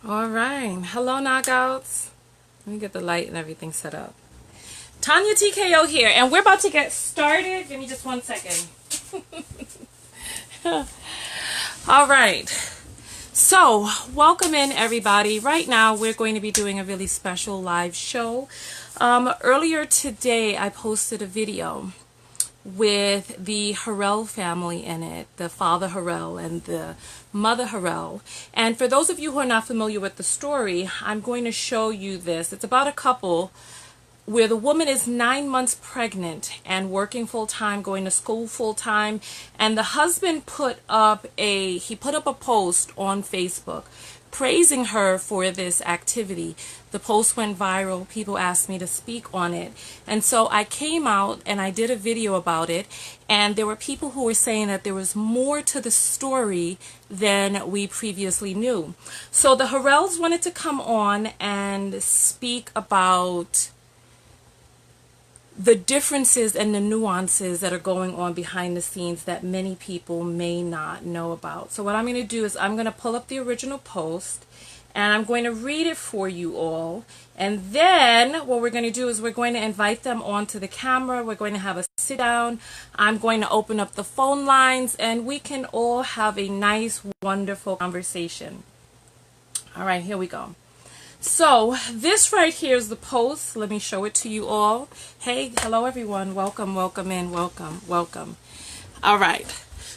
All right. Hello, knockouts. Let me get the light and everything set up. Tonya TKO here, and we're about to get started. Give me just 1 second. All right. So, welcome in, everybody. Right now, we're going to be doing a really special live show. Earlier today, I posted a video with the Harrell family in it, the father Harrell and the mother Harrell. And for those of you who are not familiar with the story, I'm going to show you this. It's about a couple where the woman is 9 months pregnant and working full-time, going to school full-time, and the husband put up a post on Facebook praising her for this activity. The post went viral. People asked me to speak on it. And so I came out and I did a video about it. And there were people who were saying that there was more to the story than we previously knew. So the Harrells wanted to come on and speak about the differences and the nuances that are going on behind the scenes that many people may not know about. So what I'm going to do is I'm going to pull up the original post and I'm going to read it for you all. And then what we're going to do is we're going to invite them onto the camera. We're going to have a sit down. I'm going to open up the phone lines and we can all have a nice, wonderful conversation. All right, here we go. So this right here is the post. Let me show it to you all. Hey, hello everyone. Welcome, welcome in, welcome, welcome. All right.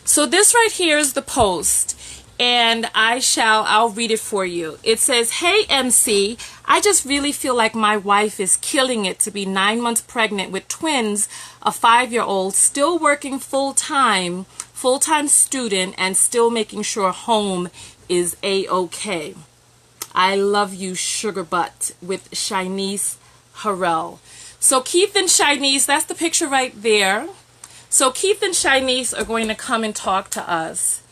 So this right here is the post, and I'll read it for you. It says, "Hey MC, I just really feel like my wife is killing it to be 9 months pregnant with twins, a 5-year-old, still working full-time student, and still making sure home is A-okay. I love you, sugar butt," with Chynese Harrell. So Keith and Chynese, that's the picture right there. So Keith and Chynese are going to come and talk to us.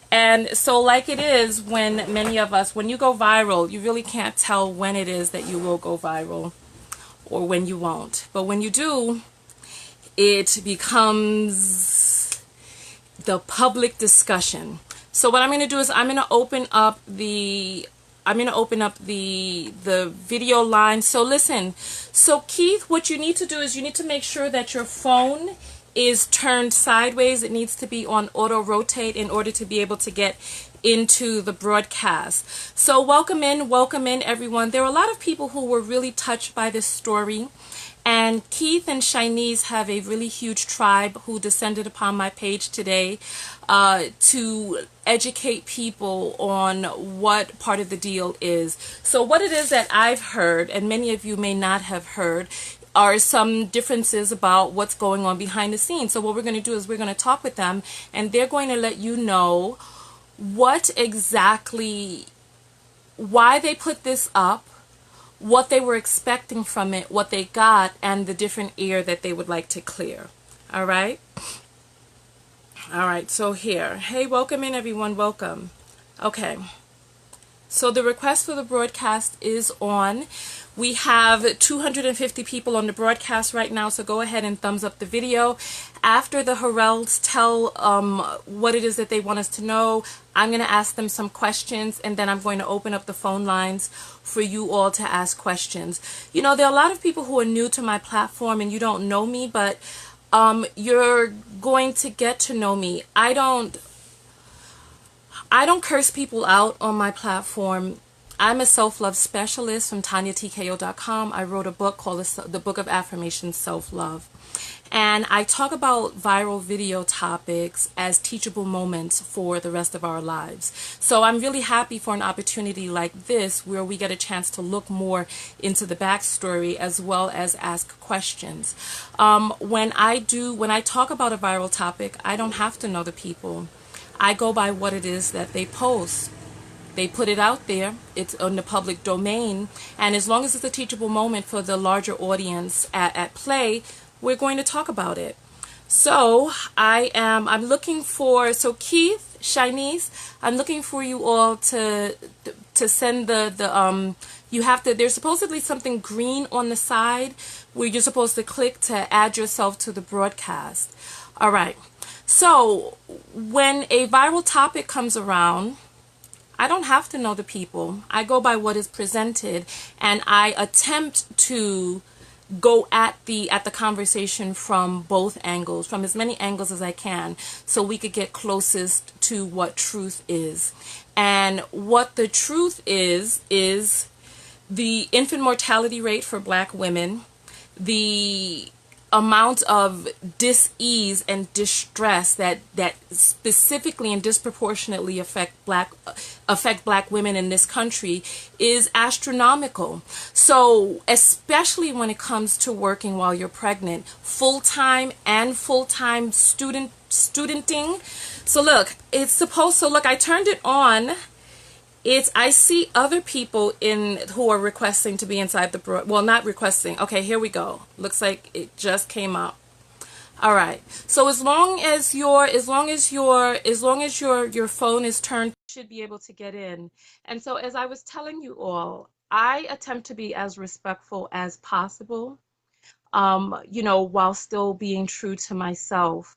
And so like it is when many of us, when you go viral, you really can't tell when it is that you will go viral or when you won't. But when you do, it becomes the public discussion. So what I'm going to do is I'm going to open up the video line. So listen, so Keith, what you need to do is you need to make sure that your phone is turned sideways. It needs to be on auto rotate in order to be able to get into the broadcast. So welcome in everyone. There are a lot of people who were really touched by this story. And Keith and Chynese have a really huge tribe who descended upon my page today to educate people on what part of the deal is. So what it is that I've heard, and many of you may not have heard, are some differences about what's going on behind the scenes. So what we're going to do is we're going to talk with them, and they're going to let you know what exactly, why they put this up, what they were expecting from it, what they got, and the different air that they would like to clear. All right? All right, so here. Hey, welcome in, everyone. Welcome. Okay. So the request for the broadcast is on. We have 250 people on the broadcast right now, so go ahead and thumbs up the video. After the Harrells tell what it is that they want us to know, I'm going to ask them some questions, and then I'm going to open up the phone lines for you all to ask questions. You know, there are a lot of people who are new to my platform and you don't know me, but you're going to get to know me. I don't curse people out on my platform. I'm a self-love specialist from TonyaTKO.com. I wrote a book called The Book of Affirmation Self-Love. And I talk about viral video topics as teachable moments for the rest of our lives. So I'm really happy for an opportunity like this where we get a chance to look more into the backstory as well as ask questions. When I talk about a viral topic, I don't have to know the people. I go by what it is that they post. They put it out there. It's on the public domain. And as long as it's a teachable moment for the larger audience at play, we're going to talk about it. So I'm looking for, so Keith, Chynese, I'm looking for you all to send there's supposedly something green on the side where you're supposed to click to add yourself to the broadcast. All right. So when a viral topic comes around, I don't have to know the people. I go by what is presented, and I attempt to go at the conversation from both angles, from as many angles as I can, so we could get closest to what truth is. And what the truth is the infant mortality rate for black women, the amount of dis-ease and distress that specifically and disproportionately affect black women in this country is astronomical. So especially when it comes to working while you're pregnant, full-time studenting. So look, I turned it on. I see other people in who are requesting to be inside well, not requesting. Okay, here we go. Looks like it just came up. All right. So as long as your phone is turned, you should be able to get in. And so as I was telling you all, I attempt to be as respectful as possible, while still being true to myself.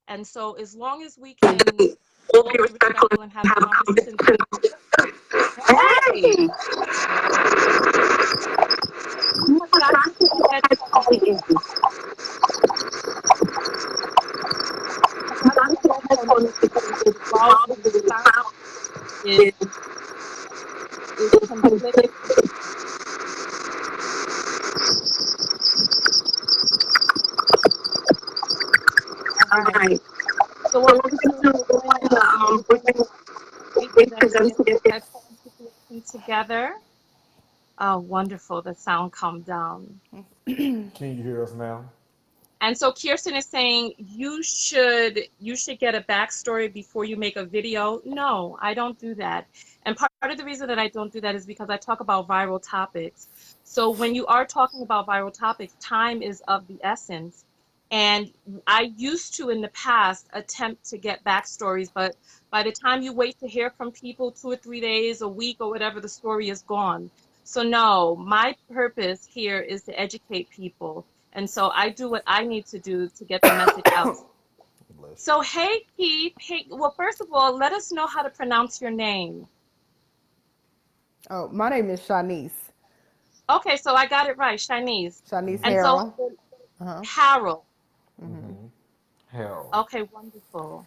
And so as long as we can all be respectful and have a conversation. Hey, I got to put the headphones in. I got to put the headphones in because the volume, the sound is conflicting. All right. So what we're going to do is we're going to wait for them to get the headphone situation together. Oh, wonderful. The sound calmed down. Can you hear us now? And so Kirsten is saying you should get a backstory before you make a video. No, I don't do that. And part of the reason that I don't do that is because I talk about viral topics. So when you are talking about viral topics, time is of the essence. And I used to in the past attempt to get backstories, but by the time you wait to hear from people 2 or 3 days, a week, or whatever, the story is gone. So no, my purpose here is to educate people. And so I do what I need to do to get the message out. Bless So, hey, Keith. Hey, well, first of all, let us know how to pronounce your name. Oh, my name is Shanice. Okay, so I got it right, Chinese. Shanice And so, Harrell. Uh-huh. Harold. you. Harold. Okay, wonderful.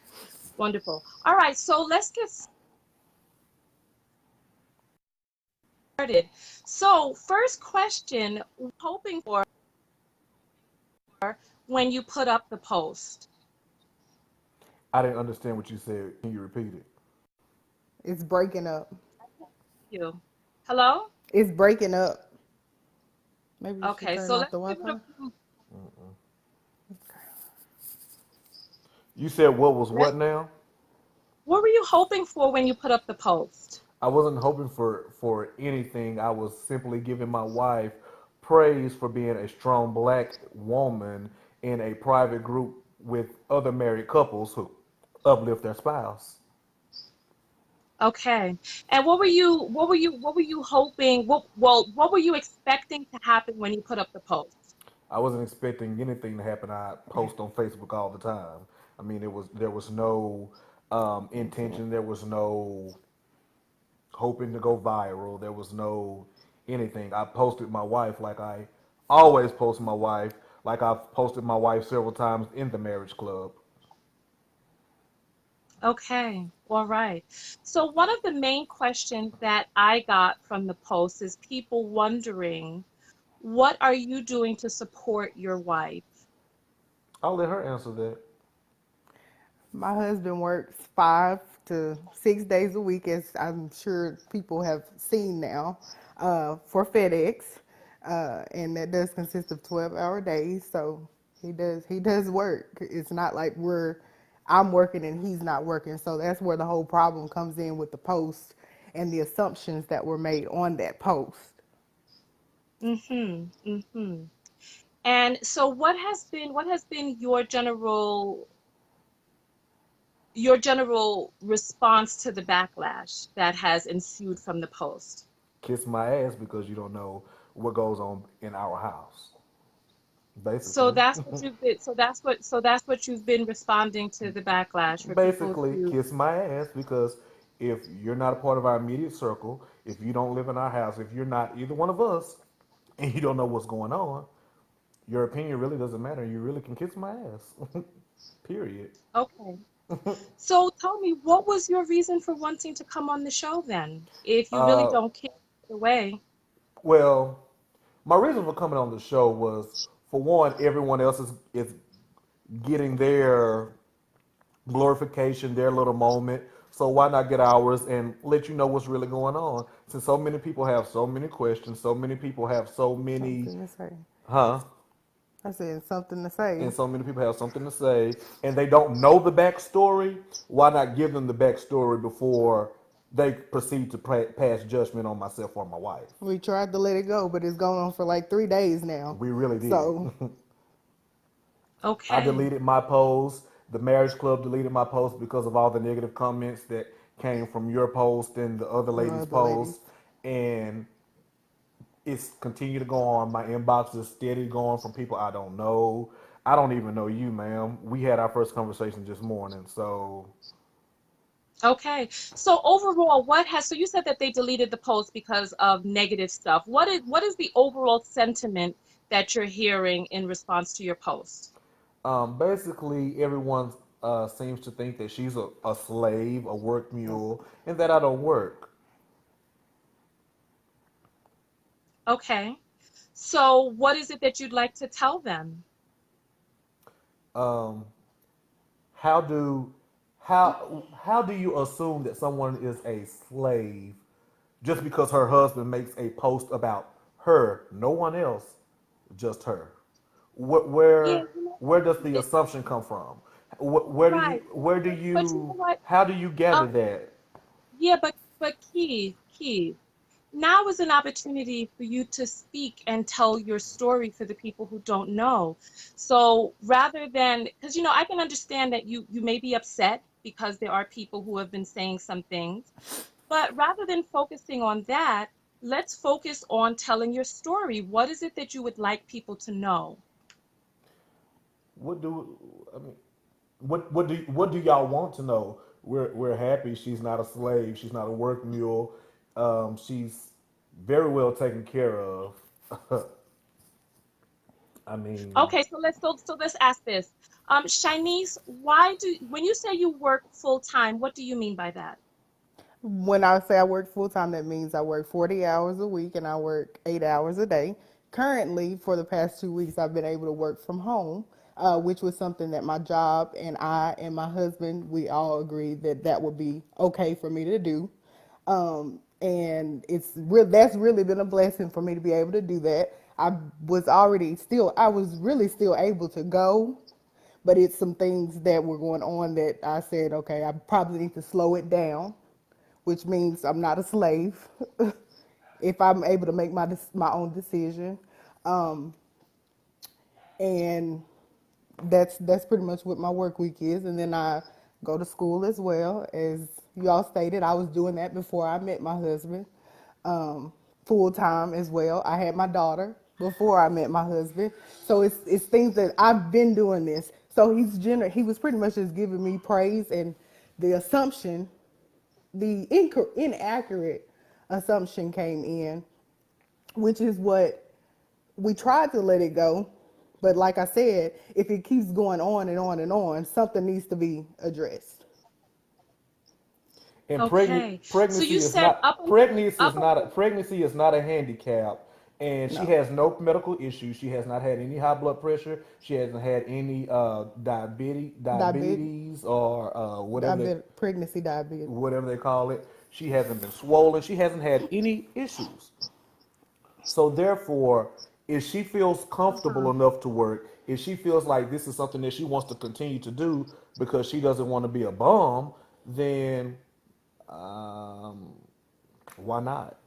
Wonderful. All right, so let's get started. So, first question, hoping for when you put up the post. I didn't understand what you said. Can you repeat it? It's breaking up. You. Hello? It's breaking up. Maybe you should Okay, turn so off let's the give it a Wi-Fi. few. You said what was what Let's, now? what were you hoping for when you put up the post? I wasn't hoping for anything. I was simply giving my wife praise for being a strong black woman in a private group with other married couples who uplift their spouse. Okay. And what were you hoping, what were you expecting to happen when you put up the post? I wasn't expecting anything to happen. I post on Facebook all the time. I mean, there was no Intent. intention. There was no hoping to go viral. There was no anything. I posted my wife like I always post my wife, like I've posted my wife several times in the marriage club. Okay. All right. So one of the main questions that I got from the post is people wondering, what are you doing to support your wife? I'll let her answer that. My husband works 5 to 6 days a week, as I'm sure people have seen now, for FedEx, and that does consist of 12-hour days. So he does work. It's not like I'm working and he's not working. So that's where the whole problem comes in with the post and the assumptions that were made on that post. Mm-hmm. Mm-hmm. And so what has been your general response to the backlash that has ensued from the post? Kiss my ass because you don't know what goes on in our house. So Basically, that's what you've been so that's what you've been responding to the backlash for people basically to. kiss my ass because If you're not a part of our immediate circle, if you don't live in our house, if you're not either one of us, and you don't know what's going on, your opinion really doesn't matter. You really can kiss my ass. Period. Okay. So tell me, what was your reason for wanting to come on the show then? If you really Uh, don't care either way. well, my reason for coming on the show was, for one, everyone else is getting their glorification, their little moment. So why not get ours and let you know what's really going on? Since so many people have so many questions, so many people have so many, Something to say. huh? I said something to say. And so many people have something to say, and they don't know the backstory. Why not give them the backstory before they proceed to pass judgment on myself or my wife? We tried to let it go, but it's going on for like 3 days now. We really did. So I Okay. deleted my post. The marriage club deleted my post because of all the negative comments that came from your post and the other lady's the ladies. post. And it's continued to go on. My inbox is steady going from people I don't know. I don't even know you, ma'am. We had our first conversation this morning. So, Okay. So overall, so you said that they deleted the post because of negative stuff. What is the overall sentiment that you're hearing in response to your post? basically, everyone seems to think that she's a slave, a work mule, and that I don't work. Okay. So what is it that you'd like to tell them? Um, how do how do you assume that someone is a slave just because her husband makes a post about her, no one else, just her? Wh- Yeah, where you know, where does the it, assumption come from? right. But you know what? How do you gather Um, that? yeah, but Keith, now is an opportunity for you to speak and tell your story for the people who don't know. So rather than, because I can understand that you may be upset because there are people who have been saying some things, but rather than focusing on that, let's focus on telling your story. What is it that you would like people to know? What do I mean? What do y'all want to know? We're happy she's not a slave. She's not a work mule. She's very well taken care of. I mean, Okay, so let's ask this. Shanice, when you say you work full time, what do you mean by that? when I say I work full time, that means I work 40 hours a week and I work 8 hours a day. Currently, for the past 2 weeks, I've been able to work from home, which was something that my job and I and my husband, we all agreed that that would be okay for me to do. And that's really been a blessing for me to be able to do that. I was really still able to go, but it's some things that were going on that I said, okay, I probably need to slow it down, which means I'm not a slave if I'm able to make my own decision. Um, and that's pretty much what my work week is. And then I go to school as well. As you all stated, I was doing that before I met my husband, full time as well. I had my daughter before I met my husband, so it's things that I've been doing this. So he was pretty much just giving me praise, and the assumption, the inaccurate assumption came in, which is what we tried to let it go. But like I said, if it keeps going on and on and on, something needs to be addressed. and Okay. So pregnancy you is said not up until pregnancy is not a handicap, and she No, has no medical issues. She has not had any high blood pressure. She hasn't had any diabetes, diabetes or pregnancy diabetes. whatever they call it. She hasn't been swollen. She hasn't had any issues. So therefore, if she feels comfortable uh-huh. enough to work, if she feels like this is something that she wants to continue to do because she doesn't want to be a bum, then um, why not?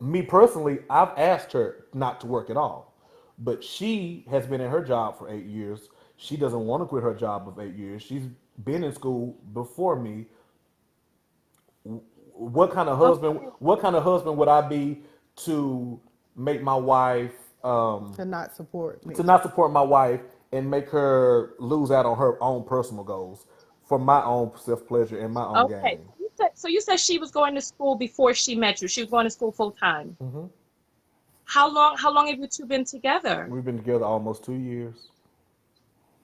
Me personally, I've asked her not to work at all, but she has been in her job for 8 years. She doesn't want to quit her job of 8 years. She's been in school before me. What kind of husband? Okay. What kind of husband would I be to make my wife To not support to me. not support my wife and make her lose out on her own personal goals for my own self pleasure and my own Okay. gain? you said she was going to school before she met you. She was going to school full time. Hmm. How long have you two been together? We've been together almost 2 years.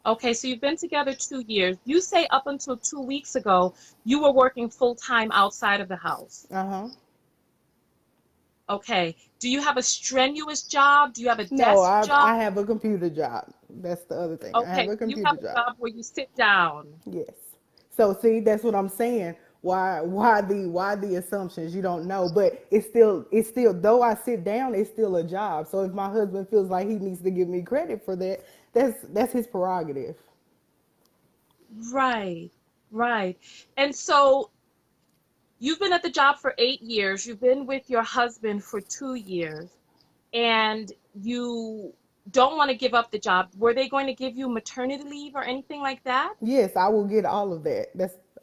Okay, so you've been together 2 years. You say up until 2 weeks ago, you were working full time outside of the house. Uh-huh. Okay. Do you have a strenuous job? Do you have a No, desk job? I have a computer job. That's the other thing. I have Okay, a so you computer have a job. job where you sit down. Yes. So see, that's what I'm saying. Why the assumptions? You don't know, but it's still though I sit down, it's still a job. So if my husband feels like he needs to give me credit for that, that's his prerogative. Right, right. And so you've been at the job for 8 years. You've been with your husband for 2 years, and you don't want to give up the job. Were they going to give you maternity leave or anything like that? Yes, I will get all of that.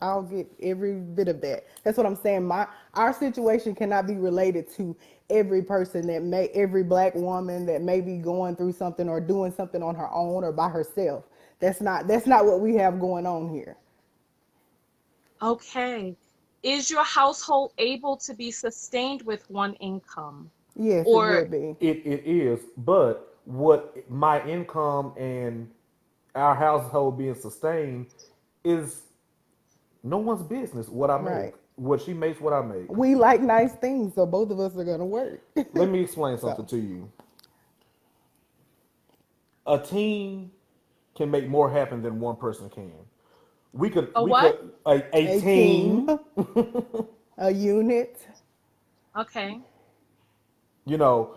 I'll get every bit of that. That's what I'm saying. Our situation cannot be related to every person every black woman that may be going through something or doing something on her own or by herself. That's not what we have going on here. Okay. Is your household able to be sustained with one income? Yes, it Or, would be. It is, but what my income and our household being sustained is no one's business. What I make, Right. what she makes, what I make. We like nice things, so both of us are gonna work. Let me explain something So, to you. A team can make more happen than one person can. a We what? could a a team, team. a unit. Okay. You know,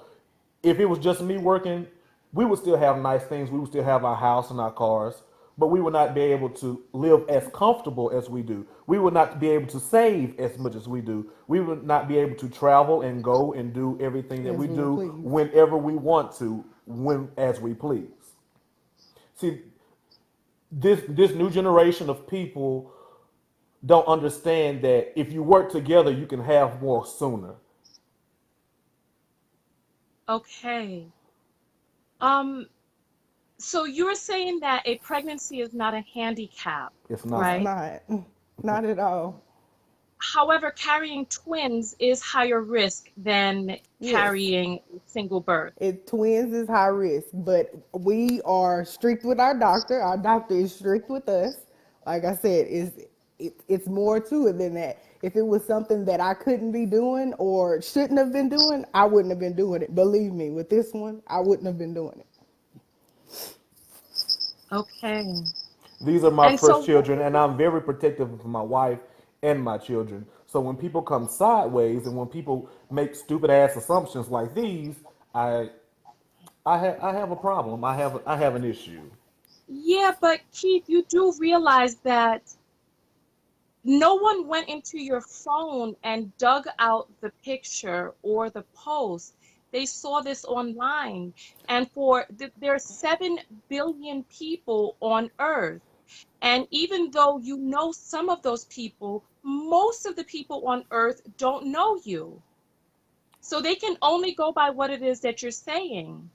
if it was just me working, we would still have nice things. We would still have our house and our cars, but we would not be able to live as comfortable as we do. We would not be able to save as much as we do. We would not be able to travel and go and do everything that As we we do please. whenever we want to, when as we please. See, this new generation of people don't understand that if you work together, you can have more sooner. Okay. Um, so you're saying that a pregnancy is not a handicap, It's It's not. right? not, not at all. However, carrying twins is higher risk than Yes. carrying a single birth. Twins is high risk, but we are strict with our doctor. Our doctor is strict with us. Like I said, it's more to it than that. If it was something that I couldn't be doing or shouldn't have been doing, I wouldn't have been doing it. Believe me, with this one, I wouldn't have been doing it. Okay. These are my And so first what children, is and it? I'm very protective of my wife and my children. So when people come sideways and when people make stupid ass assumptions like these, I I have a problem. I have an issue. Yeah, but Keith, you do realize that no one went into your phone and dug out the picture or the post. They saw this online. And there are 7 billion people on Earth. And even though you know some of those people, most of the people on Earth don't know you. So they can only go by what it is that you're saying.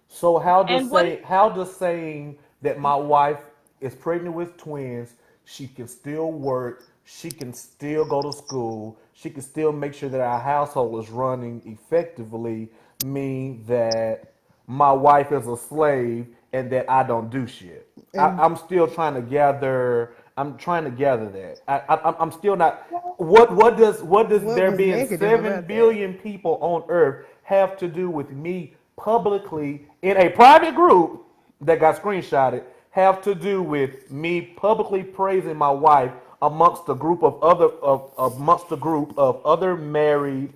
So And what how does saying that my wife is pregnant with twins, she can still work, she can still go to school, she can still make sure that our household is running effectively mean that my wife is a slave and that I don't do shit? And I'm still trying to gather. I'm trying to gather that. I'm still not. well, What does what there was being negative 7 about that? billion people on Earth have to do with me publicly in a private group that got screenshotted? Have to do with me publicly praising my wife amongst a group of other married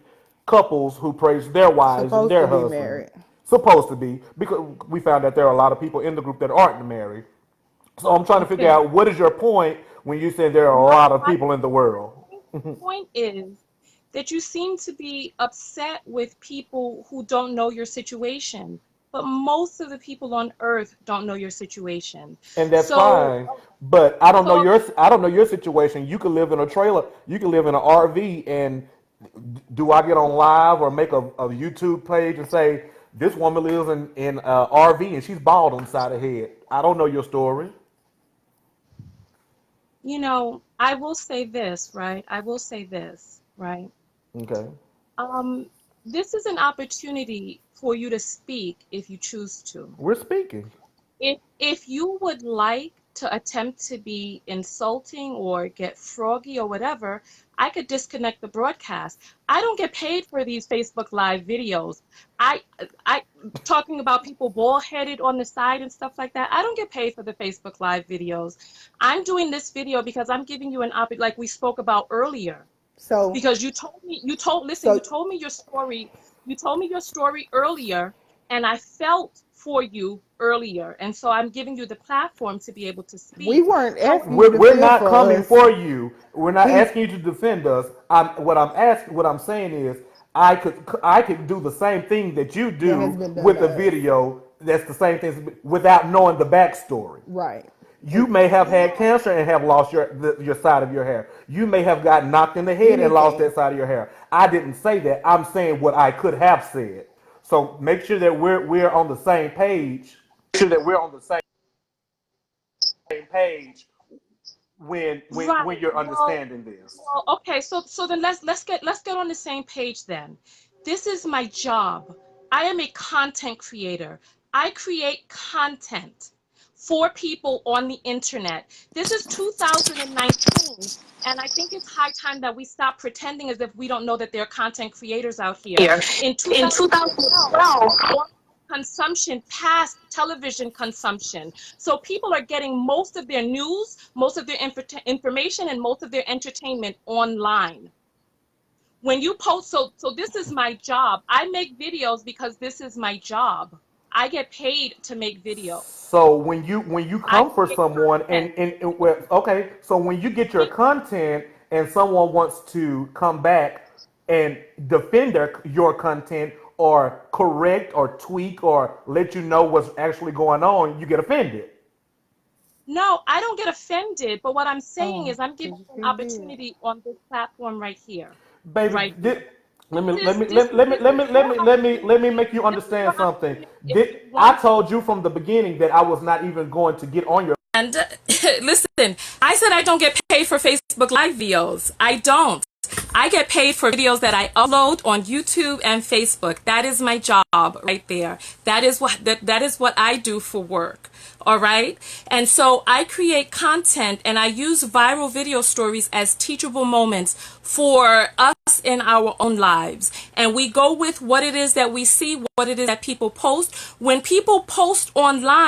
couples who praise their wives and Supposed their to be husbands. married. Supposed to be, because we found that there are a lot of people in the group that aren't married. So I'm trying to figure okay. out what is your point when you say there are a My lot of my people in the world. point is that you seem to be upset with people who don't know your situation, but most of the people on earth don't know your situation. And that's So, fine. But so I don't know your situation. You could live in a trailer, you could live in an RV, and do I get on live or make a YouTube page and say this woman lives in RV and she's bald on the side of the head? I don't know your story. I will say this, right? I will say this, right? Okay. Um, this is an opportunity for you to speak if you choose to. We're speaking. If you would like to attempt to be insulting or get froggy or whatever, I could disconnect the broadcast. I don't get paid for these Facebook Live videos. I I talking about people bald-headed on the side and stuff like that. I don't get paid for the Facebook Live videos. I'm doing this video because I'm giving you an opportunity, like we spoke about earlier, So, because listen, so you told me your story earlier, and I felt for you earlier, and so I'm giving you the platform to be able to we speak. weren't asking you We're, to we're feel not for coming us. for you. We're not We asking you to defend us. What I'm saying is I could do the same thing that you that has do been done with to a us. video that's the same thing without knowing the backstory. Right. You And may have had cancer and have lost your side of your hair. You may have gotten knocked in the head and lost anything. that side of your hair. I didn't say that. I'm saying what I could have said. So make sure that we're on the same page. Make sure that we're on the same page when Right. you're understanding this. Well, okay. So then let's get on the same page then. This is my job. I am a content creator. I create content for people on the internet. This is 2019, and I think it's high time that we stop pretending as if we don't know that there are content creators out here. Here In in 2012, 2012. consumption passed television consumption. So people are getting most of their news, most of their information, and most of their entertainment online. When you post, so this is my job. I make videos because this is my job. I get paid to make videos. So when you I come for create someone content. well, okay, so when you get your content and someone wants to come back and defend your content or correct or tweak or let you know what's actually going on, you get offended. No, I don't get offended, but what I'm saying Oh, is I'm giving she you an did. opportunity on this platform right here. Baby, Right here. let me This let is me this let, let me this let is me let your me let me let me opportunity. make you This is understand your something. opportunity if you I want to. told you from the beginning that I was not even going to get on your. And listen, I said I don't get paid for Facebook Live videos. I don't. I get paid for videos that I upload on YouTube and Facebook. That is my job right there. That is what I do for work. All right? And so I create content and I use viral video stories as teachable moments for us in our own lives. And we go with what it is that we see, what it is that people post. When people post online,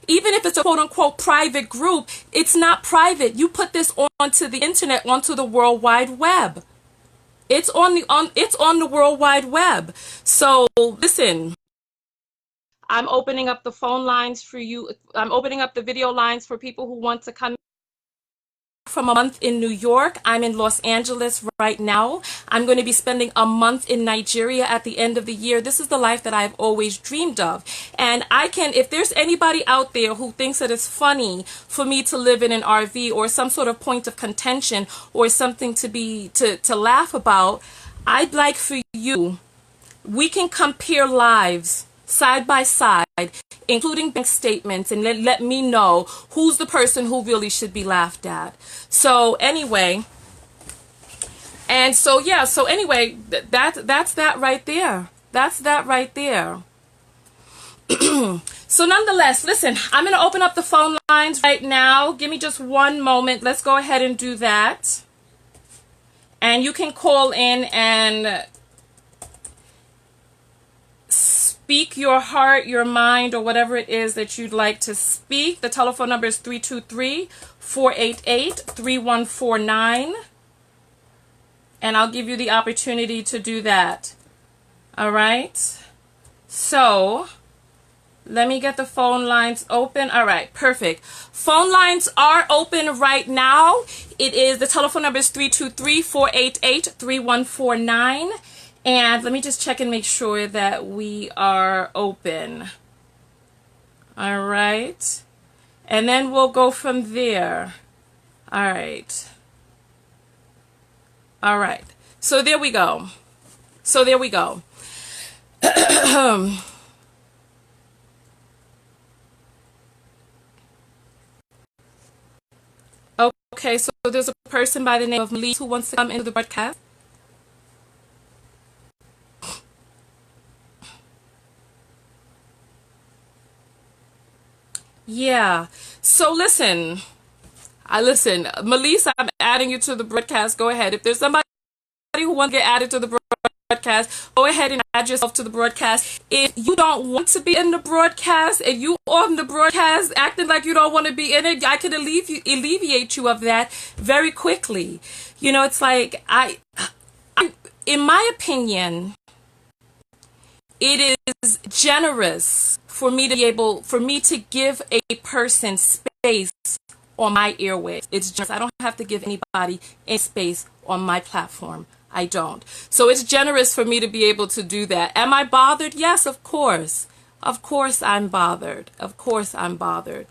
even if it's a quote unquote private group, it's not private. You put this onto the internet, onto the World Wide Web. It's on the World Wide Web. So listen, I'm opening up the phone lines for you. I'm opening up the video lines for people who want to come from a month in New York. I'm in Los Angeles right now. I'm going to be spending a month in Nigeria at the end of the year. This is the life that I've always dreamed of. And if there's anybody out there who thinks that it's funny for me to live in an RV or some sort of point of contention or something to laugh about, I'd like for you, we can compare lives side by side, including bank statements, and let me know who's the person who really should be laughed at. So anyway, that's that right there. That's that right there. So nonetheless, listen, I'm going to open up the phone lines right now. Give me just one moment. Let's go ahead and do that. And you can call in and speak your heart, your mind, or whatever it is that you'd like to speak. The telephone number is 323-488-3149. And I'll give you the opportunity to do that. All right. So let me get the phone lines open. All right, perfect. Phone lines are open right now. The telephone number is 323-488-3149. And let me just check and make sure that we are open. All right. And then we'll go from there. All right. All right. So there we go. Okay, so there's a person by the name of Lee who wants to come into the broadcast. Yeah. So listen, Melissa, I'm adding you to the broadcast. Go ahead. If there's somebody who wants to get added to the broadcast, go ahead and add yourself to the broadcast. If you don't want to be in the broadcast and you on the broadcast acting like you don't want to be in it, I can alleviate you of that very quickly. You know, it's like in my opinion, it is generous for me to give a person space on my airwaves. It's just I don't have to give anybody any space on my platform. I don't. So it's generous for me to be able to do that. Am I bothered? Yes, of course. Of course I'm bothered. Of course I'm bothered.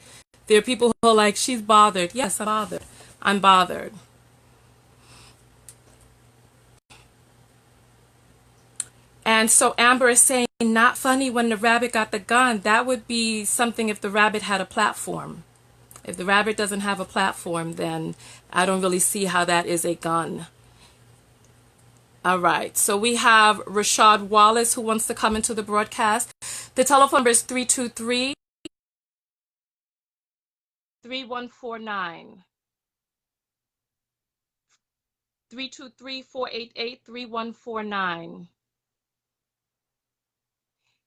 There are people who are like, she's bothered. Yes, I'm bothered. I'm bothered. And so Amber is saying, not funny when the rabbit got the gun. That would be something if the rabbit had a platform. If the rabbit doesn't have a platform, then I don't really see how that is a gun. All right. So we have Rashad Wallace who wants to come into the broadcast. The telephone number is 323-3149. 323-488-3149.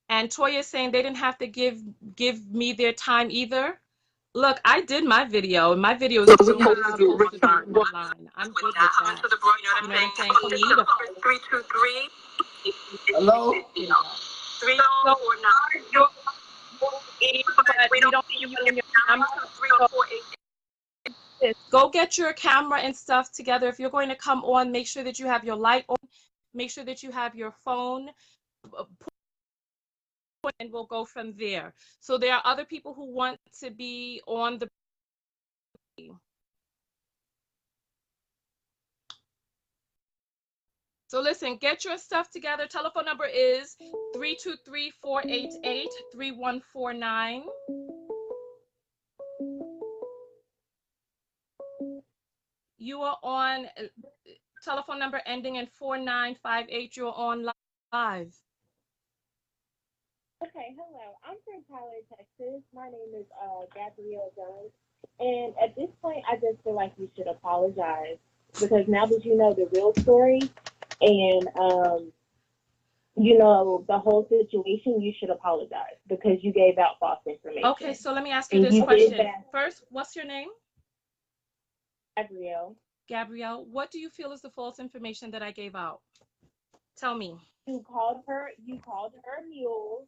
And Toya is saying they didn't have to give me their time either. Look, I did my video, and my video is doing what it's supposed to do online. I'm good with that. You know what I'm saying? For me to 323. Hello? 349. We don't see you in your camera. Go get your camera and stuff together. If you're going to come on, make sure that you have your light on. Make sure that you have your phone. And we'll go from there. So there are other people who want to be on the. So listen, get your stuff together. Telephone number is 323-488-3149. You are on telephone number ending in 4958. You're on live. Okay, hello. I'm from Tyler, Texas. My name is Gabrielle Jones. And at this point, I just feel like you should apologize because now that you know the real story and you know the whole situation, you should apologize because you gave out false information. Okay, so let me ask you this question. First, what's your name? Gabrielle. Gabrielle, what do you feel is the false information that I gave out? Tell me. You called her a mule.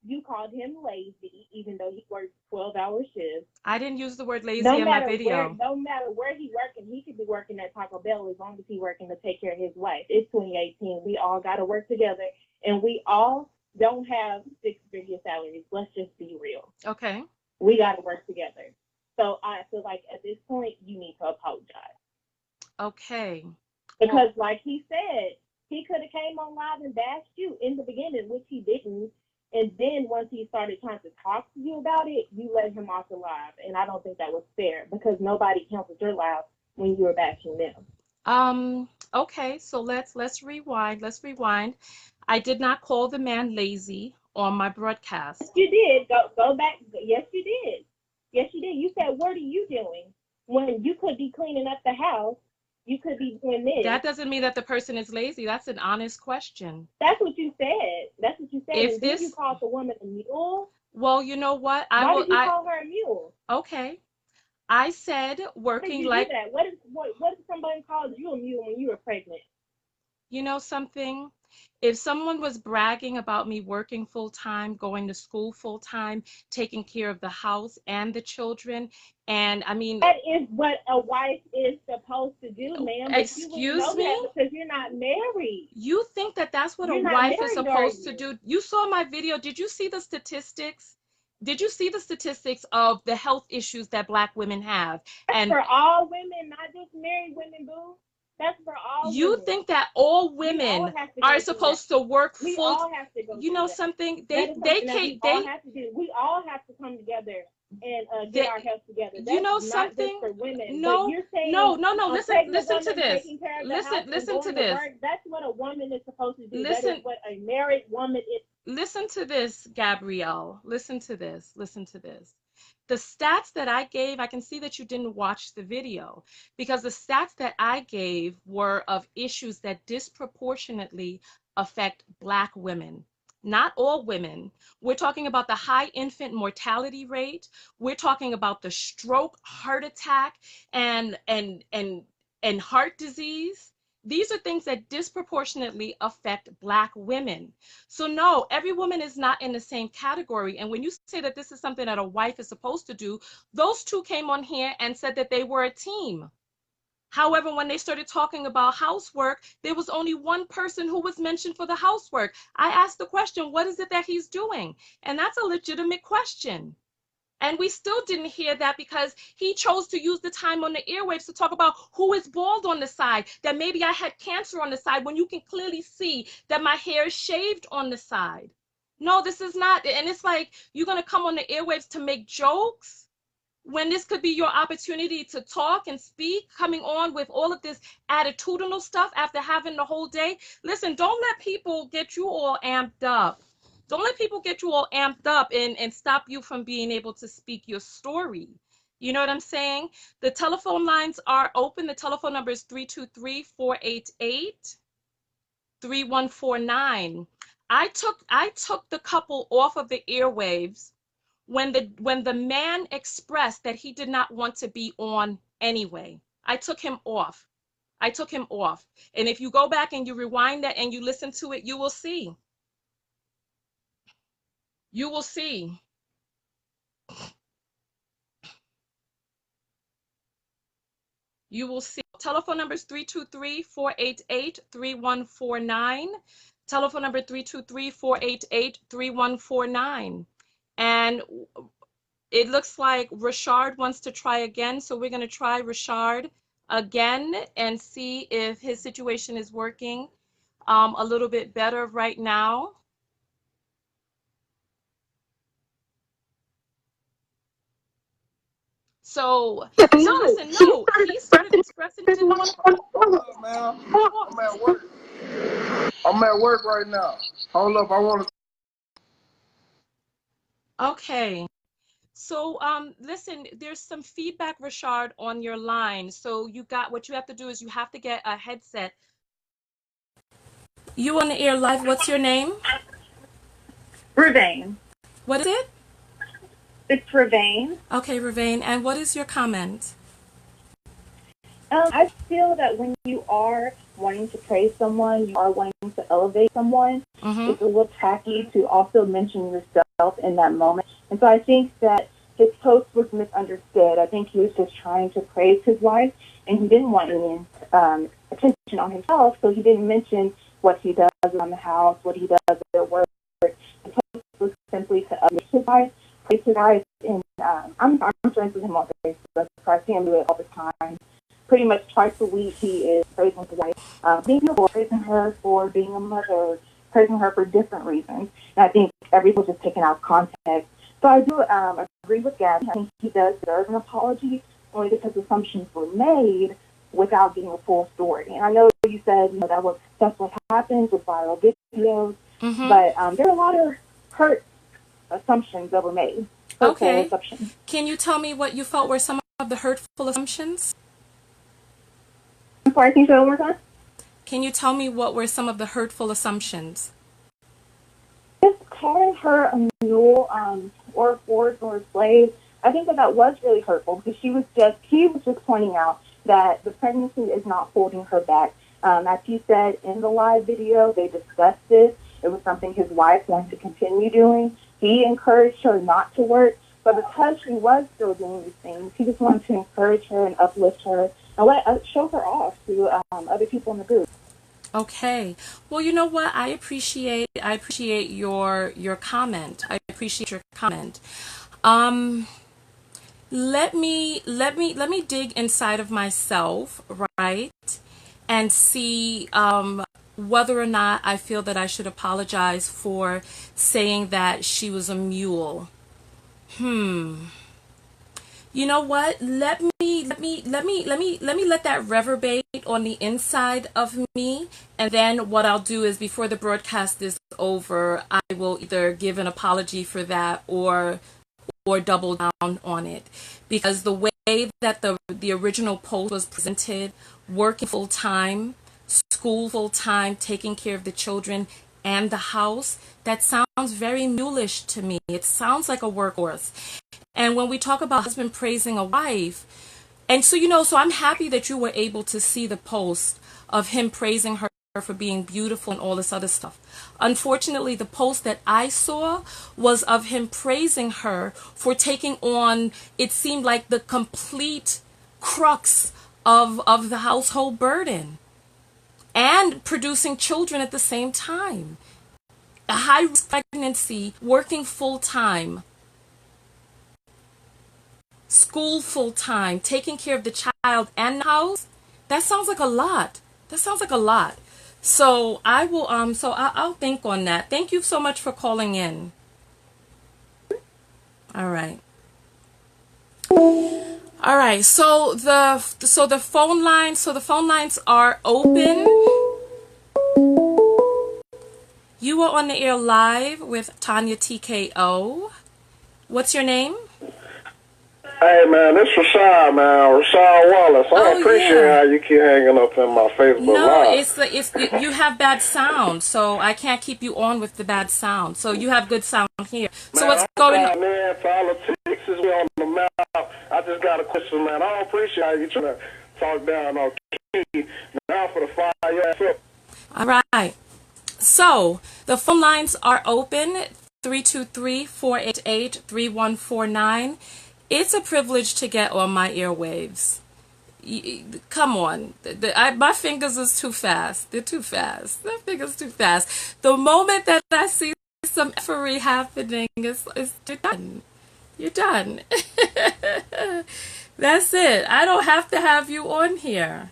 You called him lazy, even though he worked 12-hour shifts. I didn't use the word lazy in my video. No matter where he working, he could be working at Taco Bell as long as he's working to take care of his wife. It's 2018. We all got to work together, and we all don't have six-figure salaries. Let's just be real. Okay. We got to work together. So I feel like at this point, you need to apologize. Okay. Because like he said, he could have came on live and bashed you in the beginning, which he didn't. And then once he started trying to talk to you about it, you let him off the live. And I don't think that was fair because nobody counted your live when you were bashing them. Okay, so let's rewind. Let's rewind. I did not call the man lazy on my broadcast. You did. Go back. Yes, you did. Yes, you did. You said, what are you doing? When you could be cleaning up the house. You could be doing this. That doesn't mean that the person is lazy. That's an honest question. That's what you said. That's what you said. If and then you called the woman a mule. Well, you know what? Why did you call her a mule? Okay. I said working like. Do that? What if somebody called you a mule when you were pregnant? You know something? If someone was bragging about me working full-time, going to school full-time, taking care of the house and the children, and I mean... That is what a wife is supposed to do, ma'am. Excuse me? Because you're not married. You think that that's what a wife is supposed to do? You saw my video. Did you see the statistics? Did you see the statistics of the health issues that Black women have? That's for all women, not just married women, boo. That's for all you women. Think that all women are supposed to work full? We all have to go. You know something? We all have to come together and get They, our health together. you That's know not just something? for women. But No, you're saying no, no, no. a Listen, pregnant listen to woman this. taking care of the Listen, house and listen to going to this. work, that's what a woman is supposed to do. That is Listen, what a married woman is. listen to this, Gabrielle. Listen to this. Listen to this. The stats that I gave, I can see that you didn't watch the video because the stats that I gave were of issues that disproportionately affect Black women. Not all women. We're talking about the high infant mortality rate. We're talking about the stroke, heart attack, and heart disease. These are things that disproportionately affect Black women. So no, every woman is not in the same category. And when you say that this is something that a wife is supposed to do, those two came on here and said that they were a team. However, when they started talking about housework, there was only one person who was mentioned for the housework. I asked the question, what is it that he's doing? And that's a legitimate question. And we still didn't hear that because he chose to use the time on the airwaves to talk about who is bald on the side, that maybe I had cancer on the side when you can clearly see that my hair is shaved on the side. No, this is not. And it's like, you're going to come on the airwaves to make jokes when this could be your opportunity to talk and speak, coming on with all of this attitudinal stuff after having the whole day. Listen, don't let people get you all amped up. Don't let people get you all amped up and stop you from being able to speak your story. You know what I'm saying? The telephone lines are open. The telephone number is 323-488-3149. I took the couple off of the airwaves when the man expressed that he did not want to be on anyway. I took him off. I took him off. And if you go back and you rewind that and you listen to it, you will see. You will see. You will see. Telephone number is 323-488-3149. Telephone number 323-488-3149. And it looks like Rashard wants to try again, so we're going to try Rashard again and see if his situation is working a little bit better right now. So listen, no, he started expressing he didn't want to. Man, I'm at work. I'm at work right now. Hold up, I want to. Okay. So listen, there's some feedback, Rashard, on your line. So what you have to do is you have to get a headset. You on the air live, what's your name? Ravane. What is it? It's Ravane. Okay, Ravane, and what is your comment? I feel that when you are wanting to praise someone, you are wanting to elevate someone, it's a little tacky to also mention yourself in that moment. And so I think that his post was misunderstood. I think he was just trying to praise his wife, and he didn't want any attention on himself, so he didn't mention what he does around the house, what he does at work. The post was simply to uplift his wife, praise his wife, and I'm friends with him on Facebook, so I see him do it all the time. Pretty much twice a week, he is praising his wife, being beautiful, praising her for being a mother, praising her for different reasons. And I think everyone's just taken out of context. So I do agree with Gabby. I think he does deserve an apology, only because assumptions were made without getting a full story. And I know you said that's what happens with viral videos, but there are a lot of hurt assumptions that were made. Okay. Assumptions. Can you tell me what you felt were some of the hurtful assumptions? I'm sorry, can you say that one more time? Can you tell me what were some of the hurtful assumptions? Just calling her a mule or a force or a slave, I think that was really hurtful because he was just pointing out that the pregnancy is not holding her back. As he said in the live video, they discussed this. It was something his wife wanted to continue doing. He encouraged her not to work, but because she was still doing these things, he just wanted to encourage her and uplift her and show her off to other people in the group. Okay. Well, you know what? I appreciate your comment. I appreciate your comment. Let me dig inside of myself, right? And see whether or not I feel that I should apologize for saying that she was a mule. You know what? Let that reverberate on the inside of me, and then what I'll do is before the broadcast is over, I will either give an apology for that or double down on it, because the way that the original post was presented, working full time, school full time, taking care of the children and the house, that sounds very mulish to me. It sounds like a workhorse. And when we talk about husband praising a wife, and so, so I'm happy that you were able to see the post of him praising her for being beautiful and all this other stuff. Unfortunately, the post that I saw was of him praising her for taking on, it seemed like, the complete crux of the household burden and producing children at the same time. A high risk pregnancy, working full time, school full time, taking care of the child and the house. That sounds like a lot. So I will I'll think on that. Thank you so much for calling in. All right. So the phone lines are open. You are on the air live with Tonya TKO. What's your name? Hey, man, this Rashad, man. Rashad Wallace. I appreciate how you keep hanging up in my Facebook Live. No, it's you have bad sound, so I can't keep you on with the bad sound. So you have good sound here. So what's going on? Man, politics is on the map. I just got a question, man. I don't appreciate how you trying to talk down on Key. Now for the fire. All right. So the phone lines are open, 323-488-3149. It's a privilege to get on my airwaves. Come on. My fingers is too fast. They're too fast. My fingers too fast. The moment that I see some effery happening, you're done. You're done. That's it. I don't have to have you on here.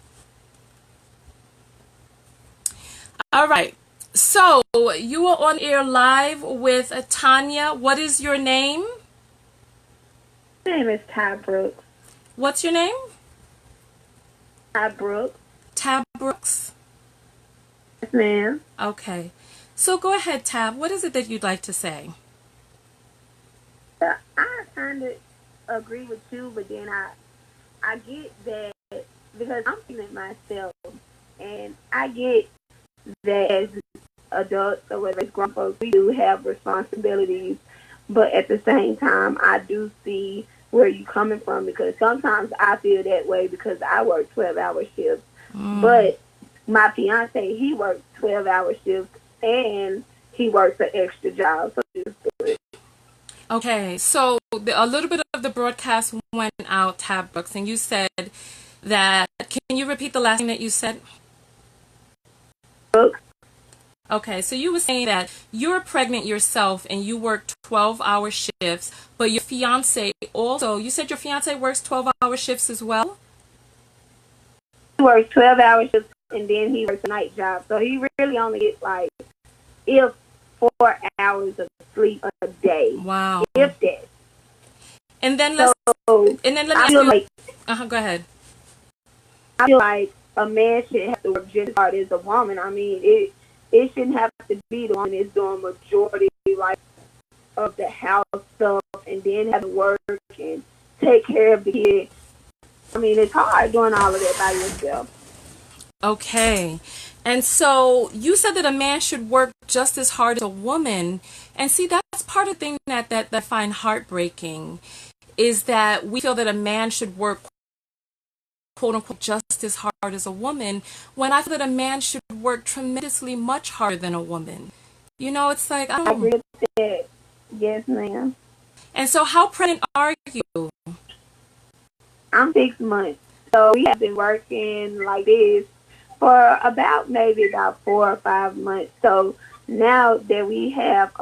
All right. So you are on air live with Tonya. What is your name? My name is Tab Brooks. What's your name? Tab Brooks. Tab Brooks. Yes, ma'am. Okay. So go ahead, Tab. What is it that you'd like to say? I kind of agree with you, but then I get that because I'm feeling myself, and I get that as adults or whether it's grown folks, we do have responsibilities, but at the same time, I do see where you're coming from, because sometimes I feel that way because I work 12-hour shifts, but my fiance, he works 12-hour shifts and he works an extra job, so it's good. Okay, so a little bit of the broadcast went out, Tab Brooks, and you said that, can you repeat the last thing that you said? Brooks. Okay, so you were saying that you're pregnant yourself and you work 12-hour shifts, but your fiance also, you said your fiance works 12-hour shifts as well? He works 12-hour shifts and then he works a night job, so he really only gets like, if 4 hours of sleep a day. Wow. If that. And then let me ask you. Like, go ahead. I feel like a man should have to work just as hard as a woman. I mean, it shouldn't have to be the woman that's doing majority like of the house stuff and then have to work and take care of the kids. I mean, it's hard doing all of that by yourself. Okay. And so you said that a man should work just as hard as a woman. And see, that's part of the thing that I find heartbreaking, is that we feel that a man should work, quote unquote, just as hard as a woman, when I feel that a man should work tremendously much harder than a woman. You know, it's like, I don't know. I agree with that. Yes, ma'am. And so how pregnant are you? I'm 6 months. So we have been working like this for maybe about 4 or 5 months. So now that we have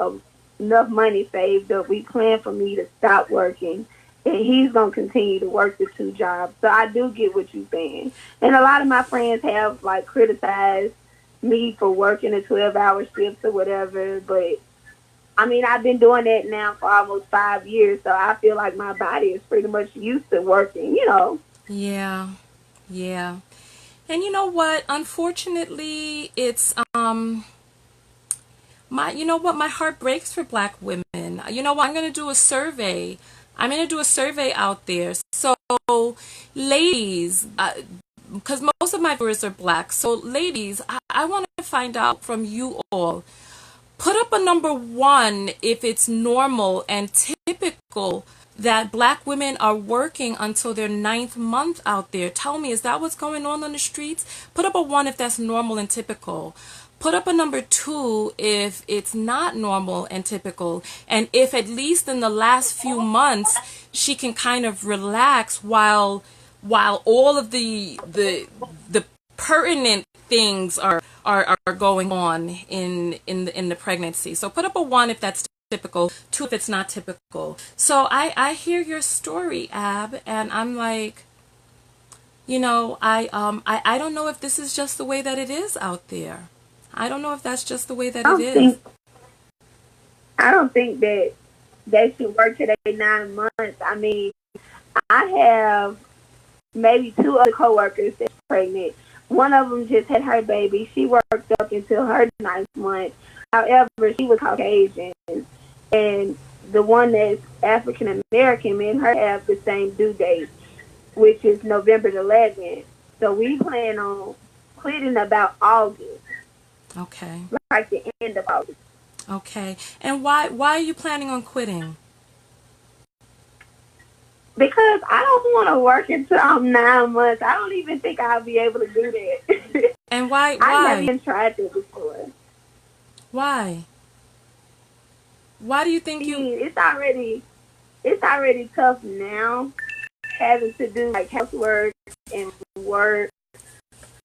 enough money saved up, we plan for me to stop working, and he's going to continue to work the 2 jobs. So I do get what you're saying. And a lot of my friends have like criticized me for working a 12-hour shift or whatever, but I mean, I've been doing that now for almost 5 years, so I feel like my body is pretty much used to working, Yeah. Yeah. And you know what? Unfortunately, it's my heart breaks for black women. You know what? I'm going to do a survey. I'm going to do a survey out there. So, ladies, because most of my viewers are black. So, ladies, I want to find out from you all. Put up a number one if it's normal and typical that black women are working until their 9th month out there. Tell me, is that what's going on the streets? Put up a one if that's normal and typical. Put up a number two if it's not normal and typical. And if at least in the last few months she can kind of relax while all of the pertinent things are going on in the pregnancy. So put up a one if that's typical, two if it's not typical. So I hear your story, Ab, and I'm like, I don't know if this is just the way that it is out there. I don't know if that's just the way that it is. I don't think that they should work till they 9 months. I mean, I have maybe 2 other coworkers that's pregnant. One of them just had her baby. She worked up until her 9th month. However, she was Caucasian. And the one that's African American, me and her have the same due date, which is November 11th. So we plan on quitting about August. Okay. Like the end of August. Okay. And why are you planning on quitting? Because I don't want to work until I'm 9 months. I don't even think I'll be able to do that. And why? I never even tried that before. Why? Why do you think It's already tough now, having to do like housework and work,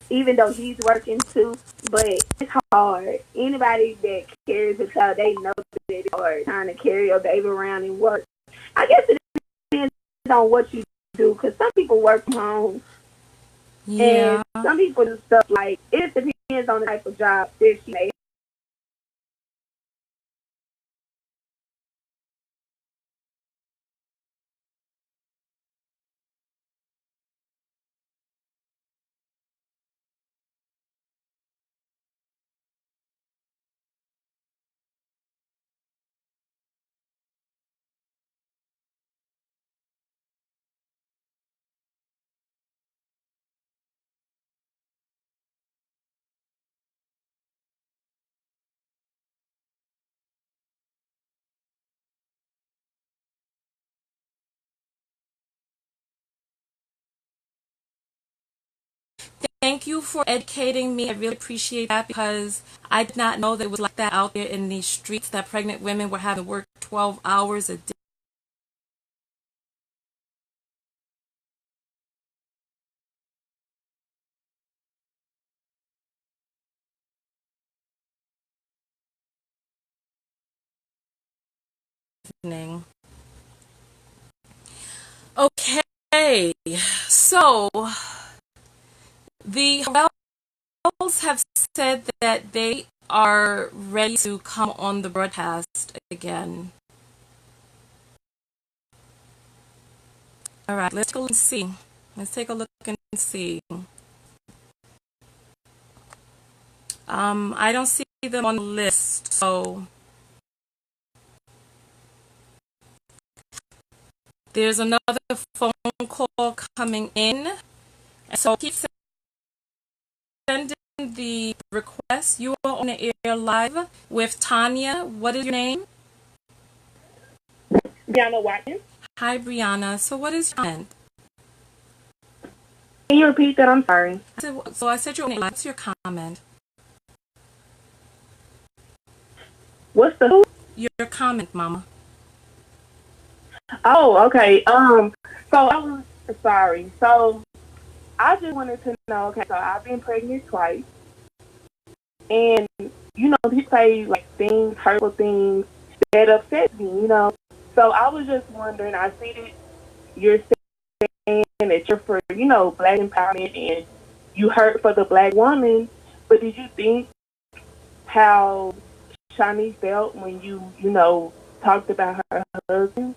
even though he's working too. But it's hard. Anybody that carries a child, they know that it's hard trying to carry a baby around and work. I guess it depends on what you do, because some people work from home. Yeah. And some people do stuff like, it depends on the type of job that she may. Thank you for educating me. I really appreciate that, because I did not know that it was like that out there in these streets, that pregnant women were having to work 12 hours a day. Okay, so the Harrells have said that they are ready to come on the broadcast again. All right, let's go and see. Let's take a look and see. I don't see them on the list, so there's another phone call coming in. So keep sending the request. You are on the air live with Tonya. What is your name? Brianna Watkins. Hi, Brianna. So what is your comment? Can you repeat that? I'm sorry. I said you're on the air live. What's your comment? What's the who? Your comment, Mama. Oh, okay. So I was sorry. So I just wanted to know. Okay, so I've been pregnant twice, and people say like things, hurtful things that upset me. So I was just wondering. I see that you're saying that you're for black empowerment and you hurt for the black woman, but did you think how Chynese felt when you talked about her husband?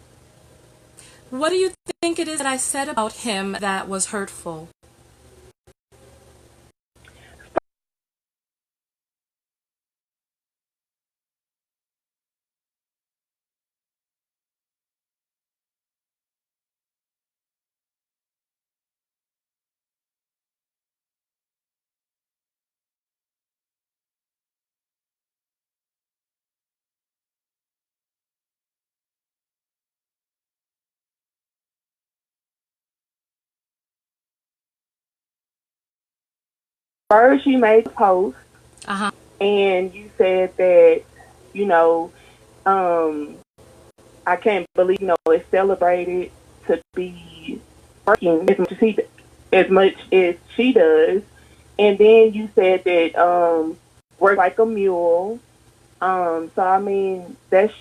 What do you think it is that I said about him that was hurtful? First, you made a post, Uh-huh. and you said that, you know, um, I can't believe, it's celebrated to be working as much as she does. And then you said that work like a mule. So I mean, that's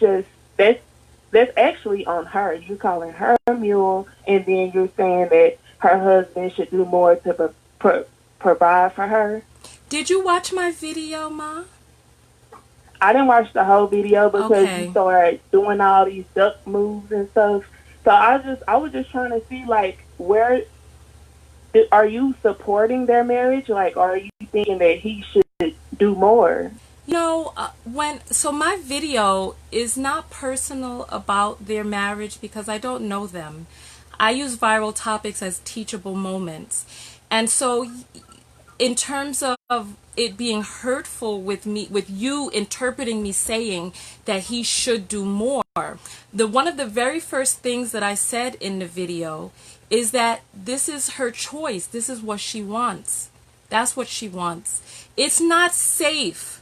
actually on her. You're calling her a mule, and then you're saying that her husband should do more to provide for her. Did you watch my video, Ma? I didn't watch the whole video because you Okay. started doing all these duck moves and stuff. So I was just trying to see, like, where are you supporting their marriage? Like, are you thinking that he should do more? So my video is not personal about their marriage because I don't know them. I use viral topics as teachable moments. And so in terms of it being hurtful with you interpreting me saying that he should do more, one of the very first things that I said in the video is that this is her choice. This is what she wants. That's what she wants. It's not safe.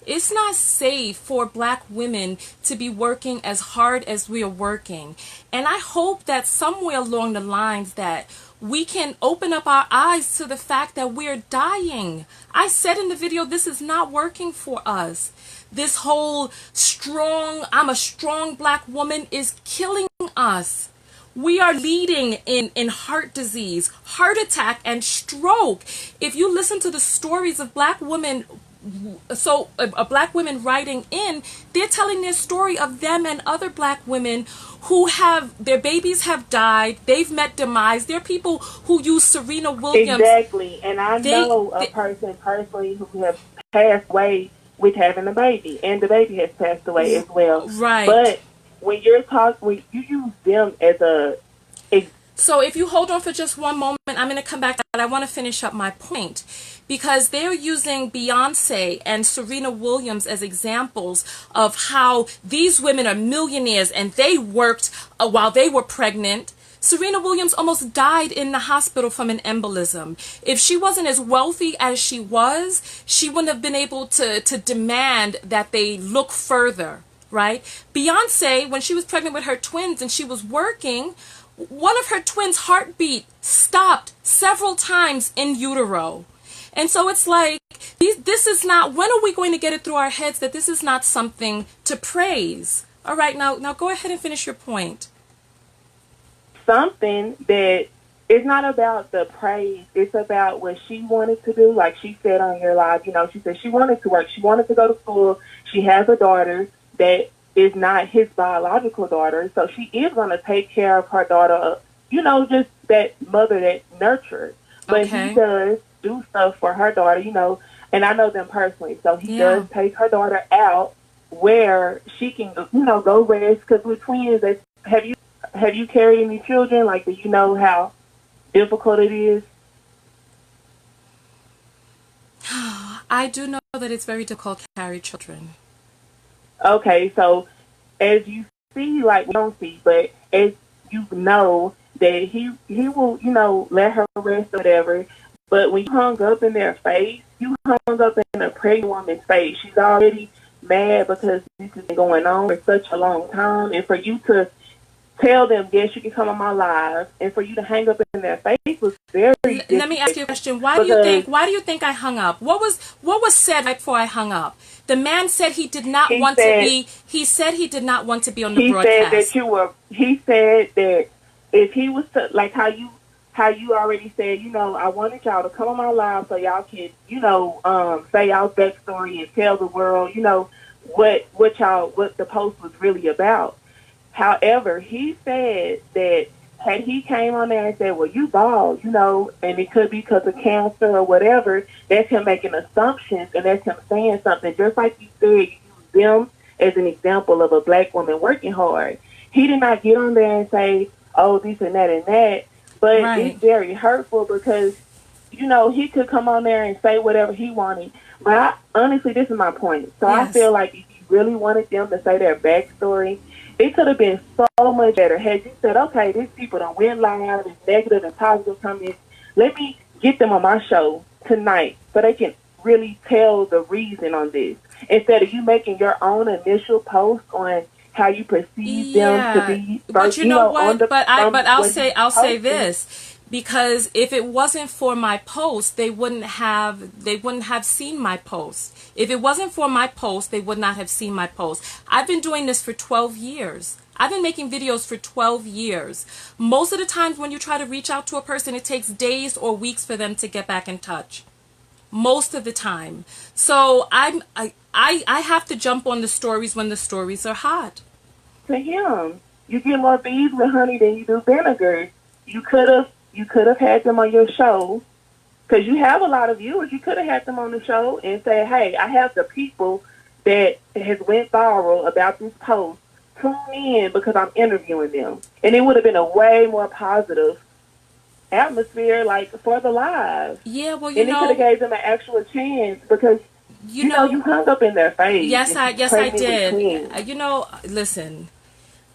It's not safe for black women to be working as hard as we are working. And I hope that somewhere along the lines that we can open up our eyes to the fact that we're dying. I said in the video, this is not working for us. This whole I'm a strong black woman is killing us. We are leading in heart disease, heart attack, and stroke. If you listen to the stories of black women, black women writing in, they're telling their story of them and other black women who have, their babies have died, they've met demise. There are people who use Serena Williams. Exactly. And I know a person personally who has passed away with having a baby, and the baby has passed away as well. Right. But when when you use them as a So if you hold on for just one moment, I'm going to come back, but I want to finish up my point. Because they're using Beyonce and Serena Williams as examples of how these women are millionaires and they worked while they were pregnant. Serena Williams almost died in the hospital from an embolism. If she wasn't as wealthy as she was, she wouldn't have been able to demand that they look further, right? Beyonce, when she was pregnant with her twins and she was working, one of her twins' heartbeat stopped several times in utero. And so it's like, this is not, when are we going to get it through our heads that this is not something to praise? All right, now go ahead and finish your point. Something that it's not about the praise. It's about what she wanted to do. Like she said on your live, she said she wanted to work. She wanted to go to school. She has a daughter that is not his biological daughter. So she is going to take care of her daughter, just that mother that nurtured. But he does do stuff for her daughter, and I know them personally. So he does take her daughter out where she can, go rest. Because with twins, have you carried any children? Like, do you know how difficult it is? I do know that it's very difficult to carry children. Okay, so as you see, like we don't see, but as you know that he will, let her rest or whatever. But when you hung up in their face, you hung up in a pregnant woman's face. She's already mad because this has been going on for such a long time, and for you to tell them, yes, you can come on my live, and for you to hang up in their face was very difficult. Let me ask you a question. Why do you think I hung up? What was said right before I hung up? The man said he did not want to be on the broadcast. He said that if he was to, like how you already said, I wanted y'all to come on my live so y'all can, say y'all backstory and tell the world, what the post was really about. However, he said that had he came on there and said, well, you bald, and it could be because of cancer or whatever, that's him making assumptions and that's him saying something. Just like you said, you use them as an example of a black woman working hard. He did not get on there and say, oh, this and that. But Right. it's very hurtful because, he could come on there and say whatever he wanted. But honestly, this is my point. So Yes. I feel like if you really wanted them to say their backstory, it could have been so much better had you said, okay, these people don't win live and negative and positive comments. Let me get them on my show tonight so they can really tell the reason on this. Instead of you making your own initial post on how you perceive them to be. But you know what? But I'll say posted. this, because if it wasn't for my post, they wouldn't have seen my post. If it wasn't for my post, they would not have seen my post. I've been doing this for 12 years. I've been making videos for 12 years. Most of the times when you try to reach out to a person, it takes days or weeks for them to get back in touch. Most of the time. So I have to jump on the stories when the stories are hot. To him, you get more bees with honey than you do vinegar. You could have had them on your show because you have a lot of viewers. You could have had them on the show and say, hey, I have the people that has went viral about this post. Tune in because I'm interviewing them. And it would have been a way more positive atmosphere, like, for the live. Yeah, well, and it could have gave them an actual chance because you hung up in their face. Yes, I did. Listen.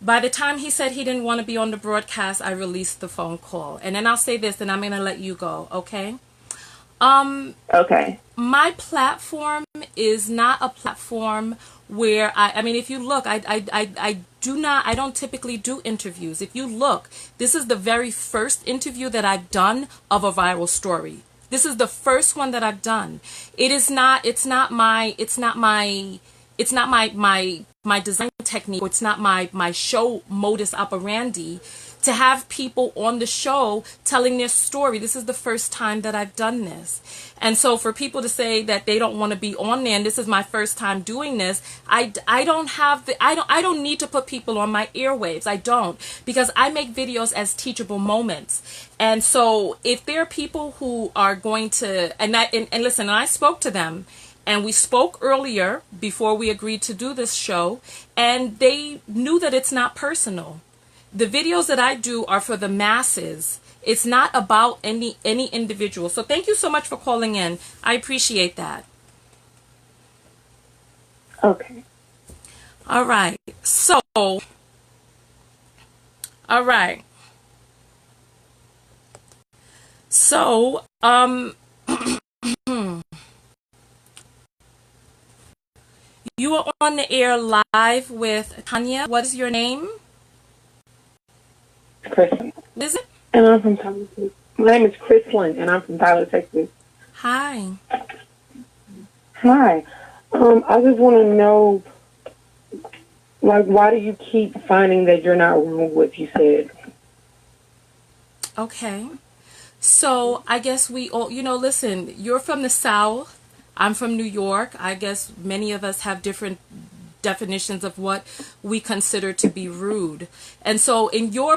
By the time he said he didn't want to be on the broadcast, I released the phone call. And then I'll say this, and I'm going to let you go, okay? Okay. My platform is not a platform where I mean, if you look, I don't typically do interviews. If you look, this is the very first interview that I've done of a viral story. This is the first one that I've done. It's not my design technique, or it's not my show modus operandi to have people on the show telling their story. This is the first time that I've done this. And so for people to say that they don't want to be on there and this is my first time doing this, I don't need to put people on my airwaves. I don't, because I make videos as teachable moments. And so if there are people who are going to, and listen, I spoke to them. And we spoke earlier before we agreed to do this show, and they knew that it's not personal. The videos that I do are for the masses. It's not about any individual. So thank you so much for calling in. I appreciate that. Okay. All right. So, all right. So, you are on the air live with Tonya. What is your name? Chris. Is it? And I'm from Tyler, Texas. My name is Chrislyn, and I'm from Tyler, Texas. Hi. Hi. I just want to know, like, why do you keep finding that you're not wrong with what you said? Okay. So I guess we all, listen, you're from the South. I'm from New York. I guess many of us have different definitions of what we consider to be rude. And so in your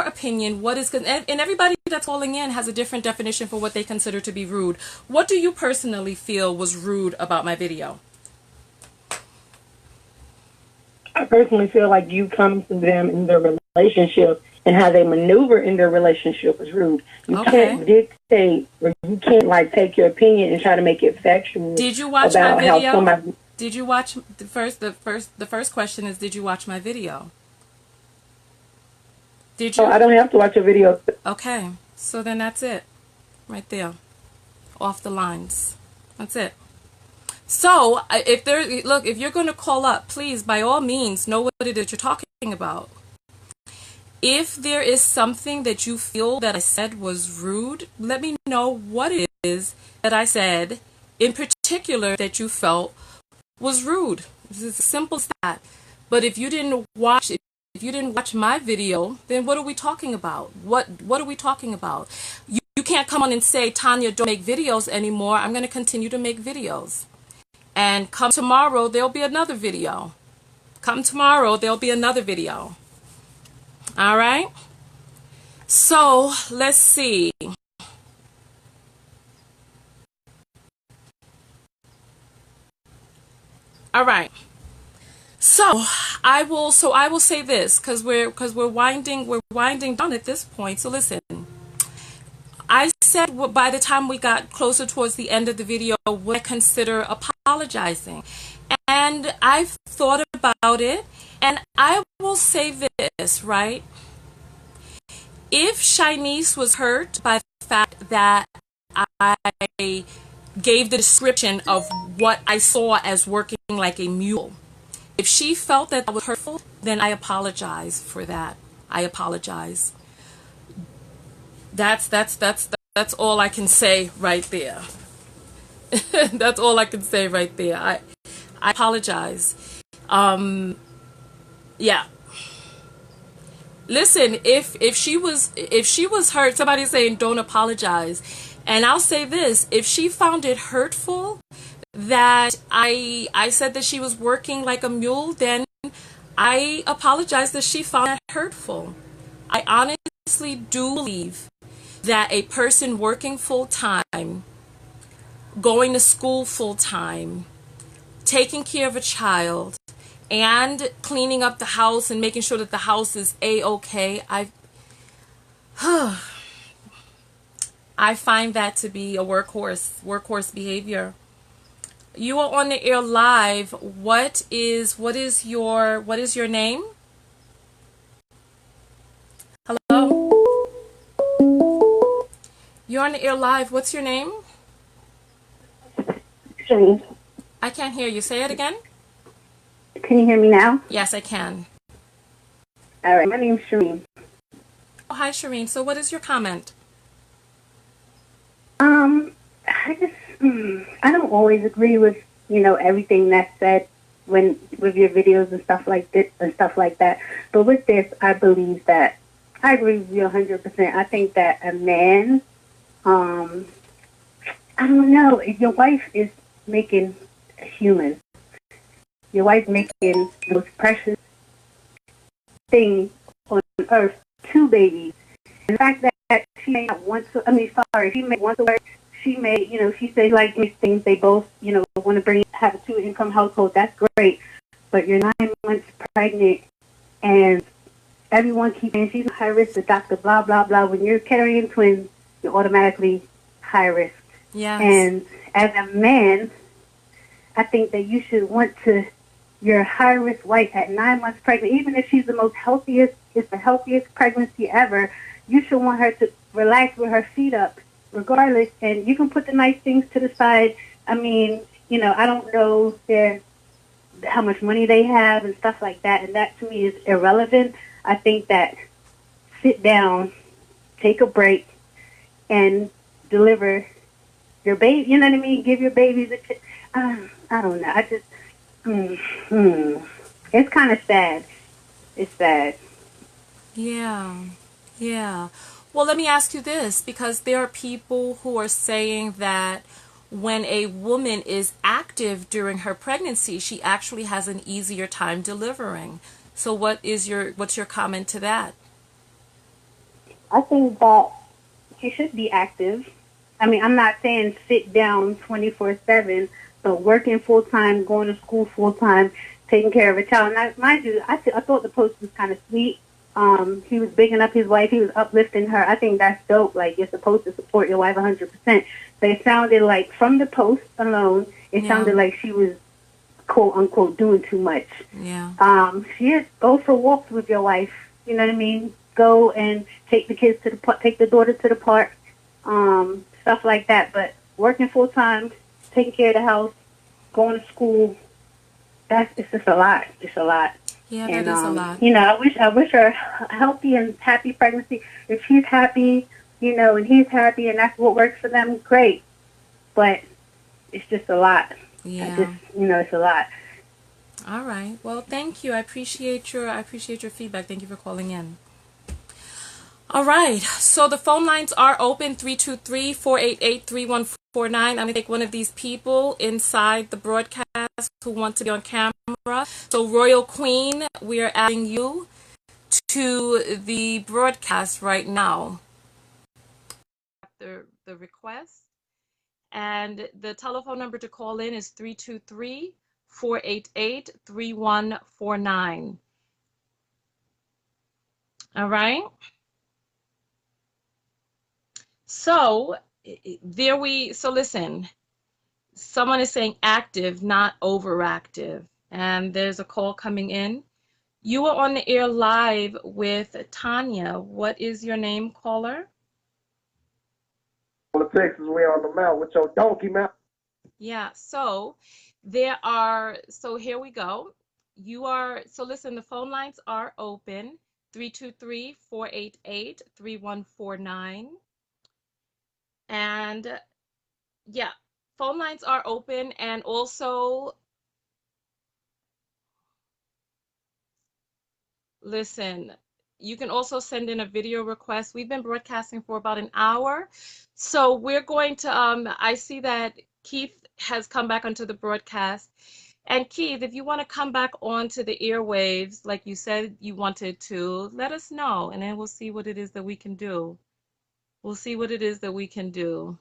opinion, what is, and everybody that's calling in has a different definition for what they consider to be rude. What do you personally feel was rude about my video? I personally feel like you come to them in their relationship and how they maneuver in their relationship is rude. You can't dictate, or you can't like take your opinion and try to make it factual. Did you watch my video? Did you watch the first question is, did you watch my video? Did you? Oh, I don't have to watch a video. Okay, so then that's it, right there, off the lines. That's it. So if you're going to call up, please, by all means, know what it is you're talking about. If there is something that you feel that I said was rude, let me know what it is that I said in particular that you felt was rude. It's as simple as that. But if you didn't watch my video, then what are we talking about? What are we talking about? You can't come on and say, Tonya, don't make videos anymore. I'm going to continue to make videos. And come tomorrow, there'll be another video. Come tomorrow, there'll be another video. All right? So, let's see. All right. So I will say this because we're winding down at this point. So listen. I said by the time we got closer towards the end of the video, would I consider apologizing? And I've thought about it, and I will say this, right? If Chynese was hurt by the fact that I gave the description of what I saw as working like a mule, if she felt that was hurtful, then I apologize for that. I apologize. That's all I can say right there. That's all I can say right there. I apologize. Yeah. Listen, if she was hurt, somebody's saying don't apologize. And I'll say this, if she found it hurtful that I said that she was working like a mule, then I apologize that she found that hurtful. I honestly do believe that a person working full-time, going to school full-time, taking care of a child, and cleaning up the house and making sure that the house is A-okay, I find that to be a workhorse behavior. You are on the air live. What is your name? Hello? You're on the air live. What's your name? Shireen. I can't hear you. Say it again. Can you hear me now? Yes, I can. All right. My name's Shireen. Oh, hi, Shireen. So what is your comment? I don't always agree with, everything that's said with your videos and stuff like this and stuff like that. But with this, I believe that I agree with you 100%. I think that a man, I don't know, if your wife is making a human, your wife making the most precious thing on earth, two babies. And the fact that she may not want to, she may want to work, she may, she says like these things, they both, want to have a two-income household, that's great. But you're 9 months pregnant and everyone keeps saying she's high risk, the doctor, blah, blah, blah. When you're carrying twins, you're automatically high risk. Yes. And as a man, I think that you should want your high-risk wife at 9 months pregnant, even if she's the healthiest pregnancy ever, you should want her to relax with her feet up, regardless. And you can put the nice things to the side. I don't know how much money they have and stuff like that, and that to me is irrelevant. I think that sit down, take a break, and deliver your baby. You know what I mean? Give your babies I don't know. I just, it's kind of sad. It's sad. Yeah. Well, let me ask you this, because there are people who are saying that when a woman is active during her pregnancy, she actually has an easier time delivering. So what's your comment to that? I think that she should be active. I'm not saying sit down 24/7, but working full-time, going to school full-time, taking care of a child. And mind you, I thought the post was kind of sweet. He was bigging up his wife. He was uplifting her. I think that's dope. Like, you're supposed to support your wife 100%. But it sounded like, from the post alone, sounded like she was, quote-unquote, doing too much. Yeah. Go for walks with your wife. You know what I mean? Go and take the kids to the park, take the daughter to the park, stuff like that. But working full-time, taking care of the house, going to school, it's just a lot. It's a lot. Yeah, that is a lot. I wish her a healthy and happy pregnancy. If she's happy, and he's happy, and that's what works for them, great. But it's just a lot. Yeah. It's a lot. All right. Well, thank you. I appreciate your feedback. Thank you for calling in. All right. So the phone lines are open, 323-488-3140. I'm going to take one of these people inside the broadcast who want to be on camera. So Royal Queen, we are adding you to the broadcast right now. The request. And the telephone number to call in is 323-488-3149. All right. So listen, someone is saying active, not overactive. And there's a call coming in. You are on the air live with Tonya. What is your name, caller? Texas, we on the mount with your donkey mount. Yeah, so here we go. Listen, the phone lines are open, 323-488-3149. And yeah, phone lines are open, and also, listen, you can also send in a video request. We've been broadcasting for about an hour. So we're going to, I see that Keith has come back onto the broadcast. And Keith, if you want to come back onto the airwaves, like you said you wanted to, let us know, and then we'll see what it is that we can do. We'll see what it is that we can do.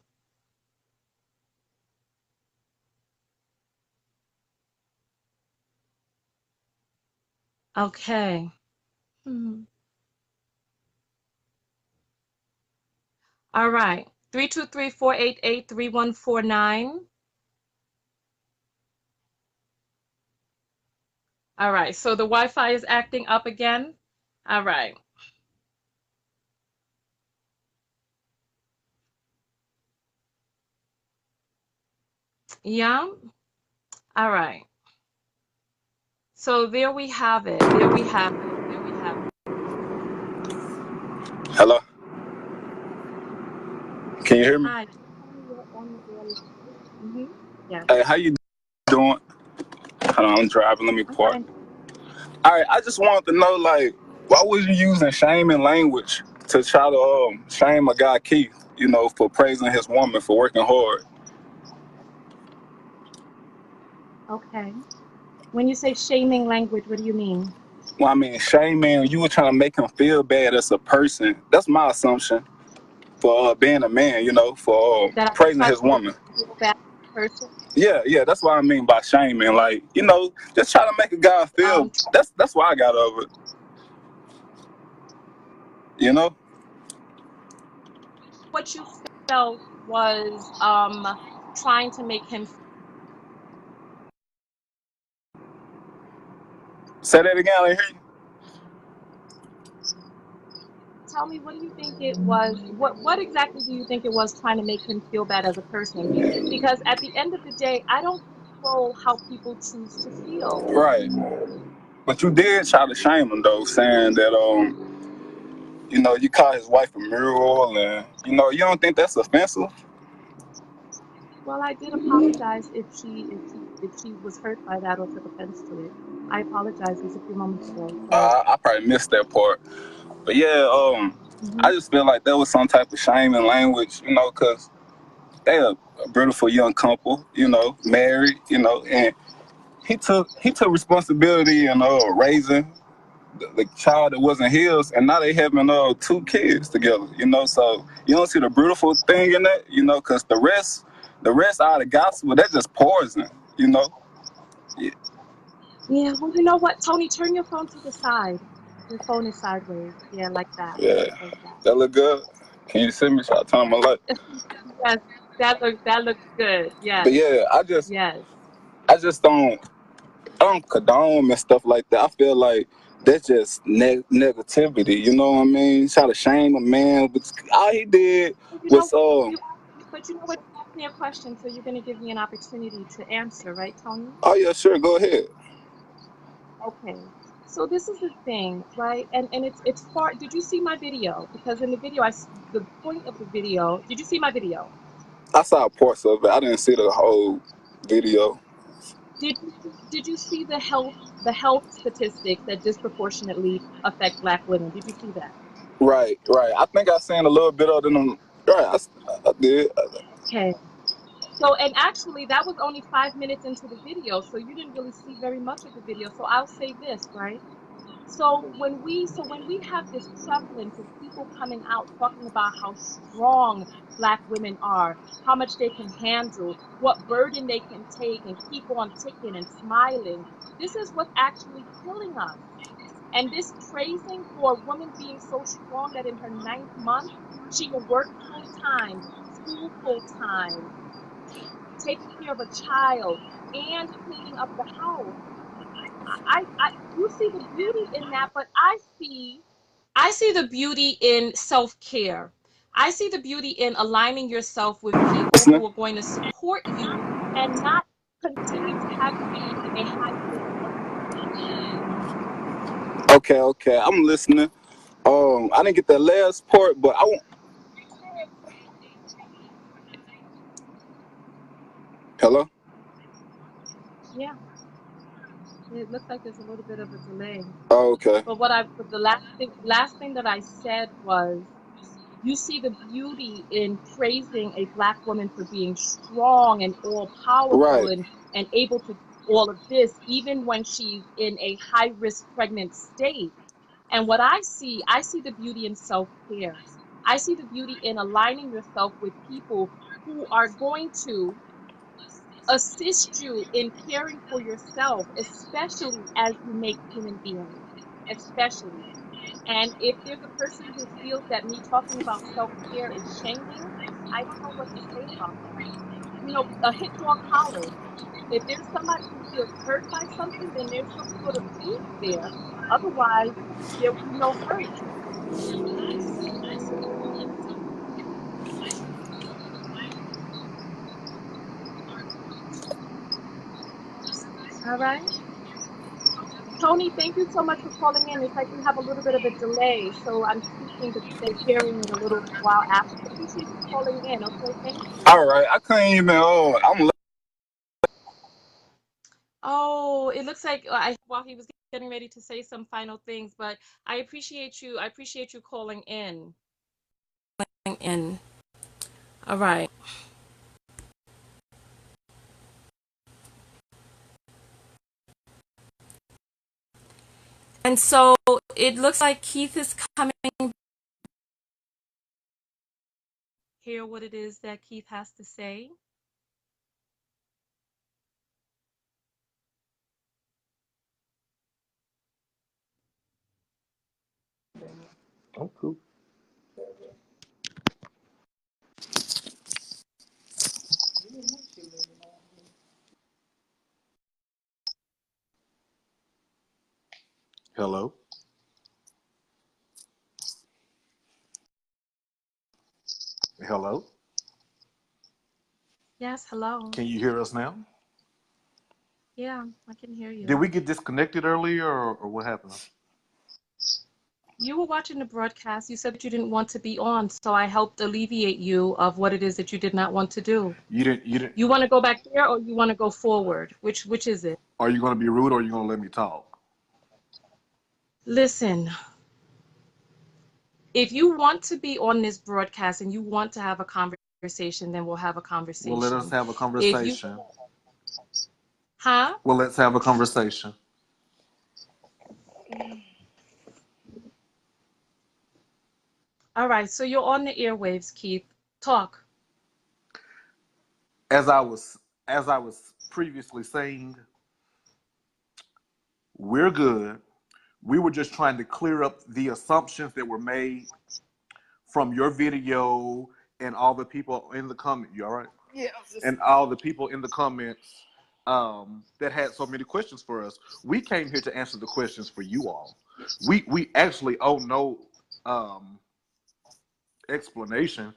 Okay. All right. 323-488-3149. All right. So the Wi-Fi is acting up again. All right. Yeah. All right. So there we have it. There we have it. There we have it. Hello. Can you hear me? Hi. Yeah. Hey, how you doing? Hold on, I'm driving. Let me I'm park. fine. All right, I just wanted to know, like, why was you using shaming language to try to shame a guy, Keith, for praising his woman for working hard? Okay. When you say shaming language, what do you mean? Well, I mean, shaming, you were trying to make him feel bad as a person. That's my assumption for being a man, for That I praising try his to make woman. you feel bad person? Yeah, that's what I mean by shaming. Like, just try to make a guy feel. That's why I got over it. What you felt was trying to make him. Say that again, I hear you. Tell me, what do you think it was? What exactly do you think it was trying to make him feel bad as a person? Because at the end of the day, I don't control how people choose to feel. Right. But you did try to shame him, though, saying that, you called his wife a mural, and, you don't think that's offensive? Well, I did apologize if she was hurt by that or took offense to it. I apologized just a few moments ago. So I probably missed that part. But yeah, I just feel like there was some type of shaming language, because they a beautiful young couple, married, and he took responsibility in raising the child that wasn't his, and now they having 2 kids together, so you don't see the beautiful thing in that, because the rest out of the gospel, that's just poison, Yeah. yeah, well, you know what, Tony, turn your phone to the side. Your phone is sideways. Yeah, like that. Yeah, Like that. that look good. Can you see me? So I turn my light. Yes, that looks good. But Yes. yeah, Yes. I just don't condone and stuff like that. I feel like that's just negativity. You know what I mean? Try to shame a man, but all he did But you know was but you know what, you asked me a question, so you're gonna give me an opportunity to answer, right, Tony? Oh yeah, sure, go ahead. Okay. So this is the thing, right? And it's far. Did you see my video? Because in the video, the point of the video. Did you see my video? I saw parts of it. I didn't see the whole video. Did you see the health statistics that disproportionately affect Black women? Did you see that? Right. I think I seen a little bit of them. Right, I did. Okay. So, and actually, that was only 5 minutes into the video, so you didn't really see very much of the video. So I'll say this, right? So when we have this prevalence of people coming out talking about how strong Black women are, how much they can handle, what burden they can take and keep on ticking and smiling, this is what's actually killing us. And this praising for a woman being so strong that in her 9th month, she will work full time, school full time, taking care of a child, and cleaning up the house. You see the beauty in that, but I see the beauty in self-care. I see the beauty in aligning yourself with people Listening. who are going to support you and not continue to have you be in a high risk pregnancy. Okay, I'm listening. I didn't get the last part, but I want. Hello. Yeah, it looks like there's a little bit of a delay. Oh, okay. But the last thing that I said was, you see the beauty in praising a Black woman for being strong and all powerful Right. and able to do all of this, even when she's in a high risk pregnant state. And what I see the beauty in self care. I see the beauty in aligning yourself with people who are going to assist you in caring for yourself, especially as you make human beings, especially. And if there's a person who feels that me talking about self-care is shaming, I don't know what to say about that. A hit dog hollers. If there's somebody who feels hurt by something, then there's some sort of truth there. Otherwise, there would be no hurt. All right. Tony, thank you so much for calling in. It's like we have a little bit of a delay, so I'm speaking, but then hearing it a little while after. Appreciate you calling in. Okay, thank you. All right. I couldn't even. I'm. Oh, it looks like while he was getting ready to say some final things, but I appreciate you. I appreciate you calling in. All right. And so it looks like Keith is coming. Hear what it is that Keith has to say. I'm cool. Hello. Hello. Yes, hello. Can you hear us now? Yeah, I can hear Did you. we get disconnected earlier, or what happened? You were watching the broadcast. You said that you didn't want to be on, so I helped alleviate you of what it is that you did not want to do. You didn't. You didn't. You want to go back there or you want to go forward? Which is it? Are you going to be rude, or are you going to let me talk? Listen, if you want to be on this broadcast and you want to have a conversation, then we'll have a Well, let us conversation. have a If you, conversation. huh? Well, let's have a conversation. All right, so you're on the airwaves, Keith. Talk. As I was previously saying, we're good. We were just trying to clear up the assumptions that were made from your video and all the people in the comment. You all right? Yeah. And all the people in the comments that had so many questions for us. We came here to answer the questions for you all. We actually owe no explanation.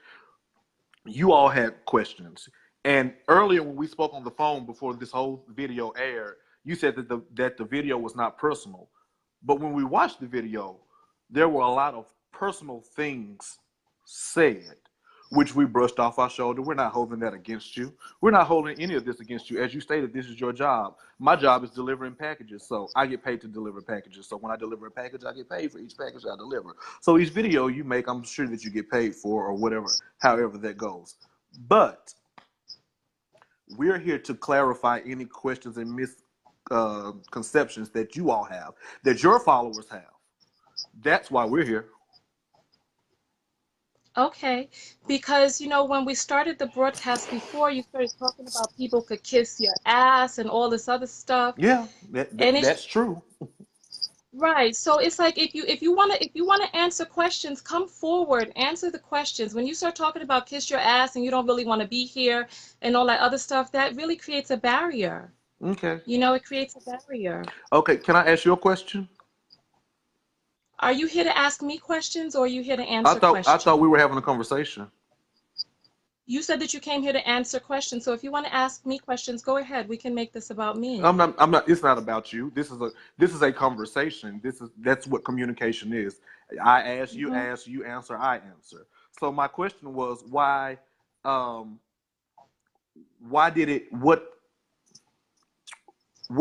You all had questions. And earlier when we spoke on the phone before this whole video aired, you said that the video was not personal. But when we watched the video, there were a lot of personal things said, which we brushed off our shoulder. We're not holding that against you. We're not holding any of this against you. As you stated, this is your job. My job is delivering packages, so I get paid to deliver packages. So when I deliver a package, I get paid for each package I deliver. So each video you make, I'm sure that you get paid for, or whatever, however that goes. But We're here to clarify any questions and misconceptions that you all have, that your followers have. That's why we're here. Okay, because when we started the broadcast before, you started talking about people could kiss your ass and all this other stuff, Yeah, and it's that's true. right. So it's like if you wanna answer questions, come forward, answer the questions. When you start talking about kiss your ass and you don't really want to be here and all that other stuff, that really creates a barrier. Okay. It creates a barrier. Okay, can I ask you a question? Are you here to ask me questions or are you here to I answer thought I thought questions? we were having a conversation. You said that you came here to answer questions. So if you want to ask me questions, go ahead. We can make this about me. I'm not. It's not about you. This is a conversation. That's what communication is. I ask, you Hmm. ask, you answer, I answer. So my question was um why did it what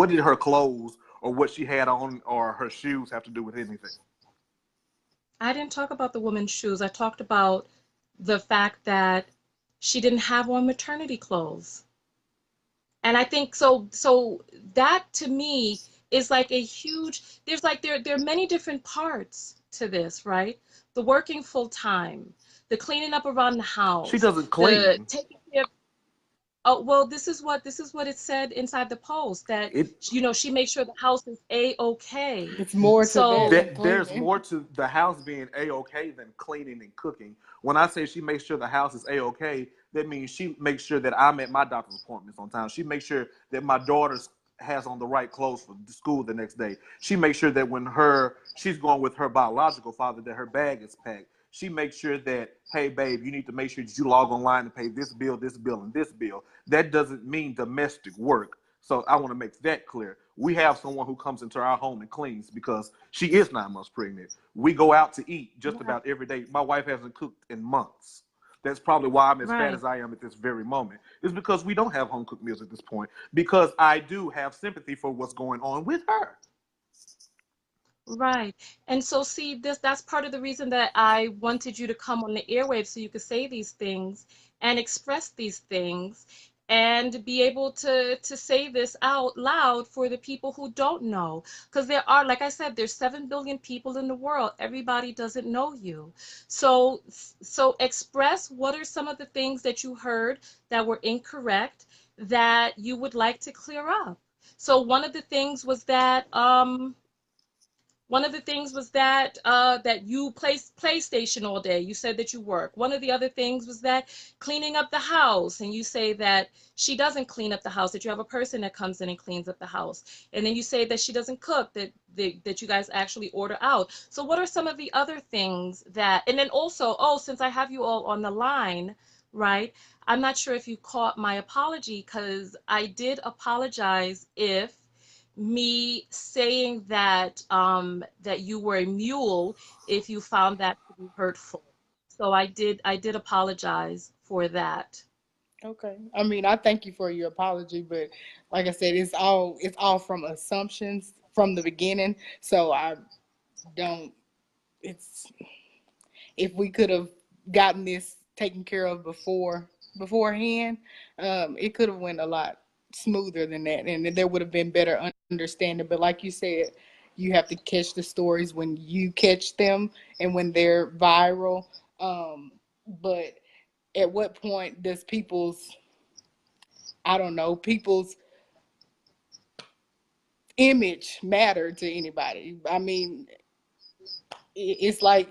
did her clothes or what she had on or her shoes have to do with anything? I didn't talk about the woman's shoes. I talked about the fact that she didn't have on maternity clothes. And I think so that to me is like a huge there's like there are many different parts to this, right? The working full time, the cleaning up around the She house, doesn't the clean. taking care of. Oh, well, this is what it said inside the post that It she makes sure the house is a-okay. It's more to that So, than that there's cleaning. more to the house being a-okay than cleaning and cooking. When I say she makes sure the house is a-okay, that means she makes sure that I'm at my doctor's appointments on time. She makes sure that my daughter's has on the right clothes for school the next day. She makes sure that when she's going with her biological father, that her bag is packed. She makes sure that, hey babe, you need to make sure that you log online and pay this bill, and this bill. That doesn't mean domestic work. So I want to make that clear. We have someone who comes into our home and cleans because she is 9 months pregnant. We go out to eat just right, about every day. My wife hasn't cooked in months. That's probably why I'm as fat right. as I am at this very moment. It's because we don't have home cooked meals at this point. Because I do have sympathy for what's going on with her. Right. And so see that's part of the reason that I wanted you to come on the airwaves so you could say these things and express these things and be able to say this out loud for the people who don't know. Because there are, like I said, there's 7 billion people in the world. Everybody doesn't know you. So express what are some of the things that you heard that were incorrect that you would like to clear up. So one of the things was that you play PlayStation all day. You said that you work. One of the other things was that cleaning up the house, and you say that she doesn't clean up the house. That you have a person that comes in and cleans up the house, and then you say that she doesn't cook. That you guys actually order out. So what are some of the other things that? And then also, oh, since I have you all on the line, right? I'm not sure if you caught my apology because I did apologize if me saying that you were a mule if you found that to be hurtful. So I did apologize for that. Okay. I mean, I thank you for your apology, but like I said, it's all from assumptions from the beginning. So I don't. It's if we could have gotten this taken care of beforehand, it could have went a lot smoother than that, and there would have been better understanding. But like you said, you have to catch the stories when you catch them and when they're viral. But at what point does I don't know, people's image matter to anybody? I mean, it's like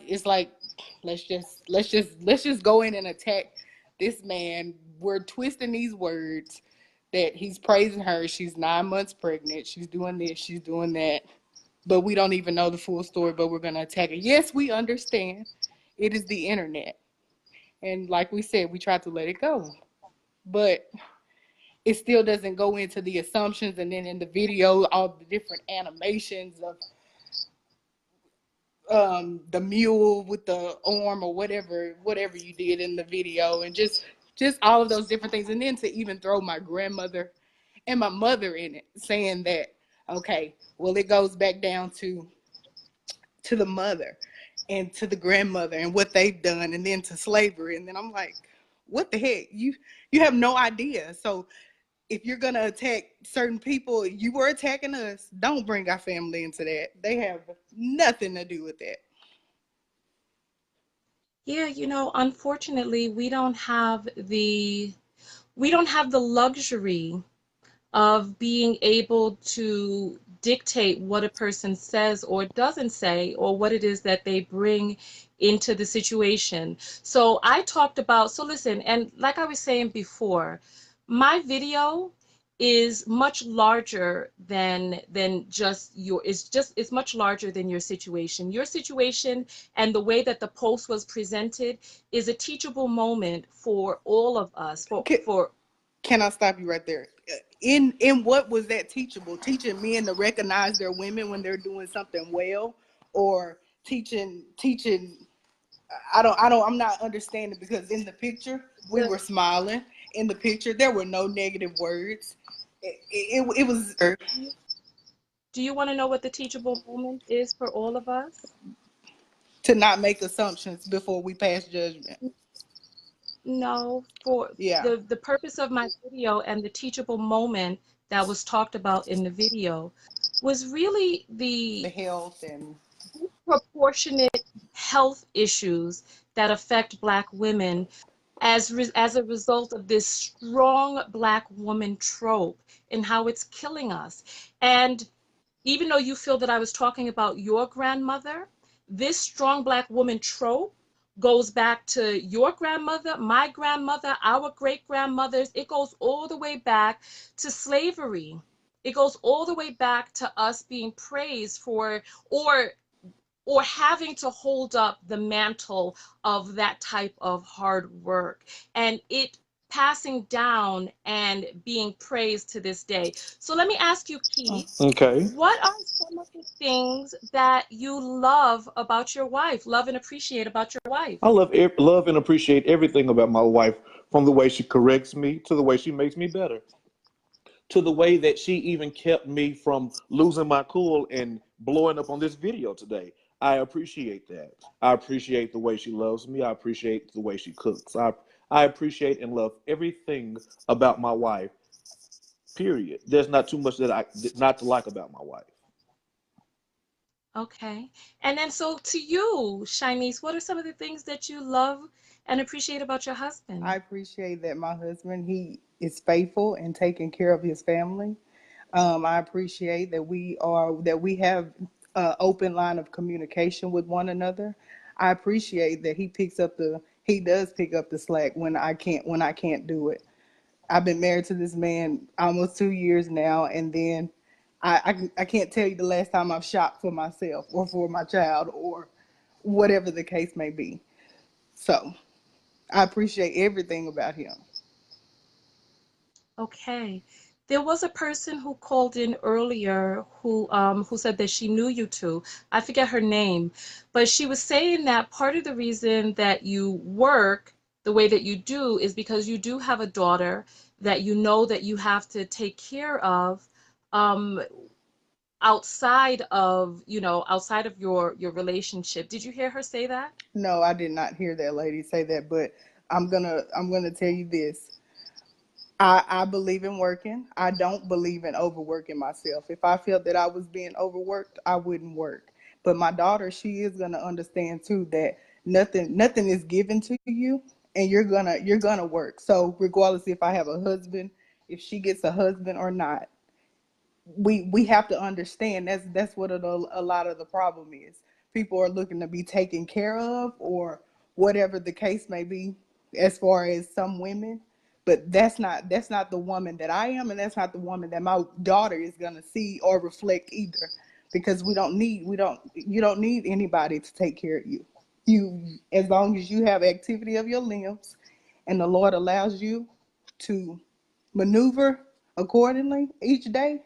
let's just go in and attack this man. We're twisting these words that he's praising her. She's 9 months pregnant. She's doing this. She's doing that. But we don't even know the full story. But we're gonna attack it. Yes, we understand. It is the internet, and like we said, we try to let it go. But it still doesn't go into the assumptions, and then in the video, all the different animations of the mule with the arm or whatever you did in the video, and just all of those different things, and then to even throw my grandmother and my mother in it, saying that okay, well it goes back down to the mother and to the grandmother and what they've done, and then to slavery, and then I'm like, what the heck, you have no idea. So if you're gonna attack certain people, you were attacking us. Don't bring our family into that. They have nothing to do with that. Yeah, unfortunately, we don't have the luxury of being able to dictate what a person says or doesn't say, or what it is that they bring into the situation. So listen, and like I was saying before, my video is much larger than just it's much larger than your situation. Your situation and the way that the post was presented is a teachable moment for all of us, for Can I stop you right there? In what was that teachable? Teaching men to recognize their women when they're doing something well, or teaching? I'm not understanding, because in the picture we were smiling. In the picture there were no negative words. It was. Do you want to know what the teachable moment is for all of us? To not make assumptions before we pass judgment. No, for Yeah. the purpose of my video and the teachable moment that was talked about in the video was really The the health and proportionate health issues that affect Black women as a result of this strong Black woman trope and how it's killing us. And even though you feel that I was talking about your grandmother, this strong Black woman trope goes back to your grandmother, my grandmother, our great grandmothers. It goes all the way back to slavery. It goes all the way back to us being praised for, or having to hold up the mantle of that type of hard work, and it passing down and being praised to this day. So let me ask you, Keith, Okay. what are some of the things that you love about your wife, love and appreciate about your wife? I love and appreciate everything about my wife, from the way she corrects me to the way she makes me better, to the way that she even kept me from losing my cool and blowing up on this video today. I appreciate that. I appreciate the way she loves me. I appreciate the way she cooks. I appreciate and love everything about my wife. Period. There's not too much that I not to like about my wife. Okay. And then so to you, Shanice, what are some of the things that you love and appreciate about your husband? I appreciate that my husband, he is faithful and taking care of his family. I appreciate that we have an open line of communication with one another. I appreciate that he does pick up the slack when I can't do it. I've been married to this man almost 2 years now, and then I can't tell you the last time I've shopped for myself or for my child or whatever the case may be. So I appreciate everything about him. Okay. There was a person who called in earlier who said that she knew you two. I forget her name, but she was saying that part of the reason that you work the way that you do is because you do have a daughter that you know that you have to take care of, um, outside of your relationship. Did you hear her say that? No, I did not hear that lady say that, but I'm gonna tell you this. I believe in working. I don't believe in overworking myself. If I felt that I was being overworked, I wouldn't work. But my daughter, she is gonna understand too that nothing is given to you, and you're gonna work. So regardless if I have a husband, if she gets a husband or not, we have to understand that's what a lot of the problem is. People are looking to be taken care of, or whatever the case may be, as far as some women. But that's not the woman that I am, and that's not the woman that my daughter is going to see or reflect either, because you don't need anybody to take care of you. You, as long as you have activity of your limbs and the Lord allows you to maneuver accordingly each day,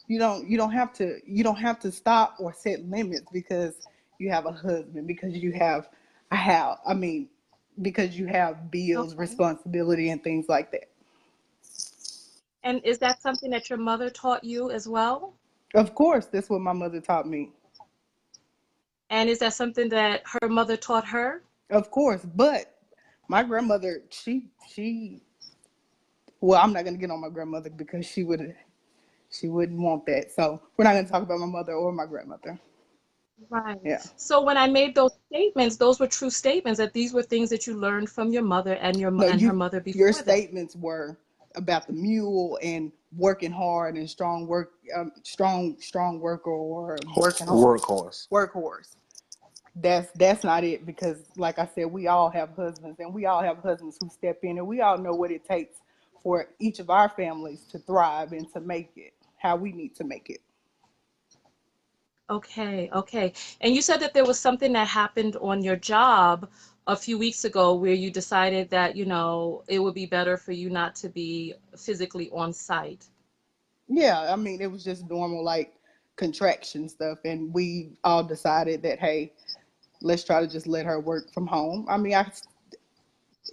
you don't have to stop or set limits because you have a husband, because you have a house. I mean, because you have bills, Okay. responsibility, and things like that. And is that something that your mother taught you as well? Of course, that's what my mother taught me. And is that something that her mother taught her? Of course, but my grandmother, she Well, I'm not gonna get on my grandmother because she wouldn't want that. So we're not gonna talk about my mother or my grandmother. Right. Yeah. So when I made those statements, those were true statements that these were things that you learned from your mother and No, her mother your before that. statements were about the mule and working hard and strong worker or working hard Workhorse. workhorse. That's not it, because like I said, we all have husbands, and we all have husbands who step in, and we all know what it takes for each of our families to thrive and to make it how we need to make it. Okay, okay. And you said that there was something that happened on your job a few weeks ago where you decided that, it would be better for you not to be physically on site. Yeah, I mean, it was just normal, like, contraction stuff, and we all decided that, hey, let's try to just let her work from home. I mean,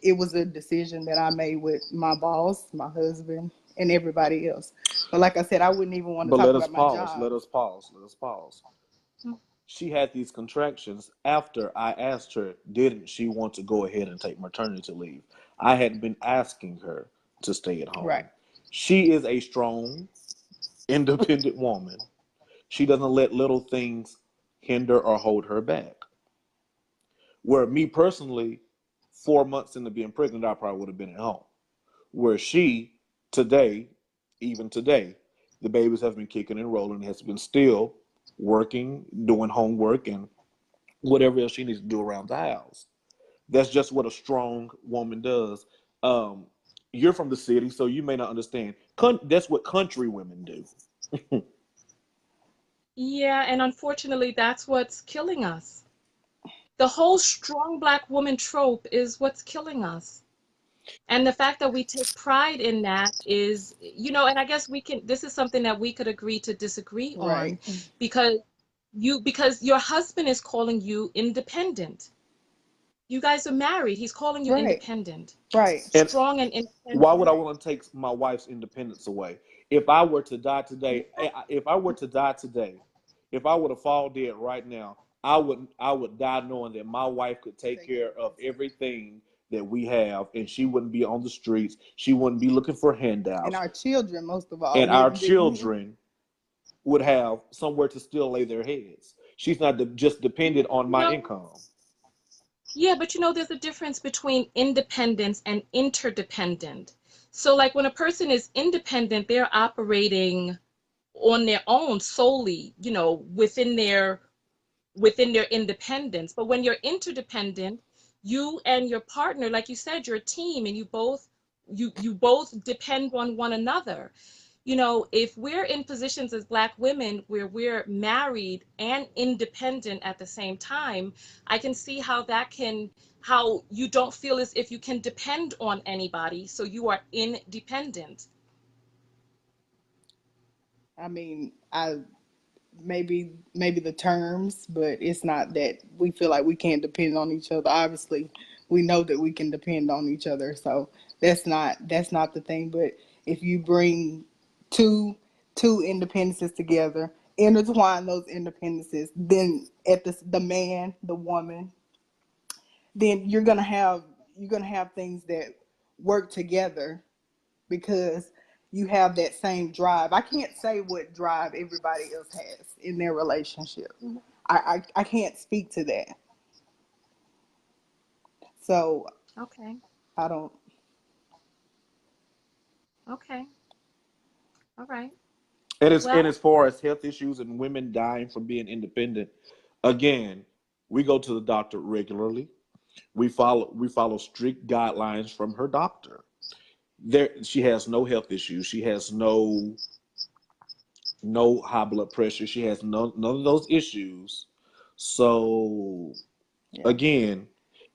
it was a decision that I made with my boss, my husband, and everybody else. But like I said, I wouldn't even want to But talk let us about my pause. job. Let us pause. Let us pause. She had these contractions after I asked her, didn't she want to go ahead and take maternity leave? I had been asking her to stay at Right. home. She is a strong, independent woman. She doesn't let little things hinder or hold her back. Where me personally, 4 months into being pregnant, I probably would have been at home. Where she, today, even today, the babies have been kicking and rolling, has been still working, doing homework, and whatever else she needs to do around the house. That's just what a strong woman does. Um, you're from the city, so you may not understand. That's what country women do. Yeah, and unfortunately, that's what's killing us. The whole strong black woman trope is what's killing us. And the fact that we take pride in that is, and I guess this is something that we could agree to disagree Right. on, because because your husband is calling you independent. You guys are married. He's calling you Right. independent, Right. And strong and why would I independent. want to take my wife's independence away? If I were to die today, if I were to die today, if I were to fall dead right now, I would die knowing that my wife could take care of everything that we have, and she wouldn't be on the streets. She wouldn't be looking for And handouts, our children, most of all, and our wouldn't be. children would have somewhere to still lay their heads. She's not just dependent on my No, income. yeah, but there's a difference between independence and interdependent. So, like when a person is independent, they're operating on their own solely, within their independence. But when you're interdependent, you and your partner, like you said, you're a team, and you both depend on one another. If we're in positions as black women where we're married and independent at the same time, I can see how you don't feel as if you can depend on anybody, so you are independent. I mean, I maybe the terms, but it's not that we feel like we can't depend on each other. Obviously, we know that we can depend on each other, so that's not the thing. But if you bring two independences together, intertwine those independences, then at the man, the woman, then you're gonna have things that work together, because you have that same drive. I can't say what drive everybody else has in their relationship. I can't speak to that. So Okay. I don't. Okay. All right. And Well, as far as health issues and women dying from being independent, again, we go to the doctor regularly. We follow strict guidelines from her doctor. She has no health issues. She has no high blood pressure. She has none of those issues. So Yeah. again,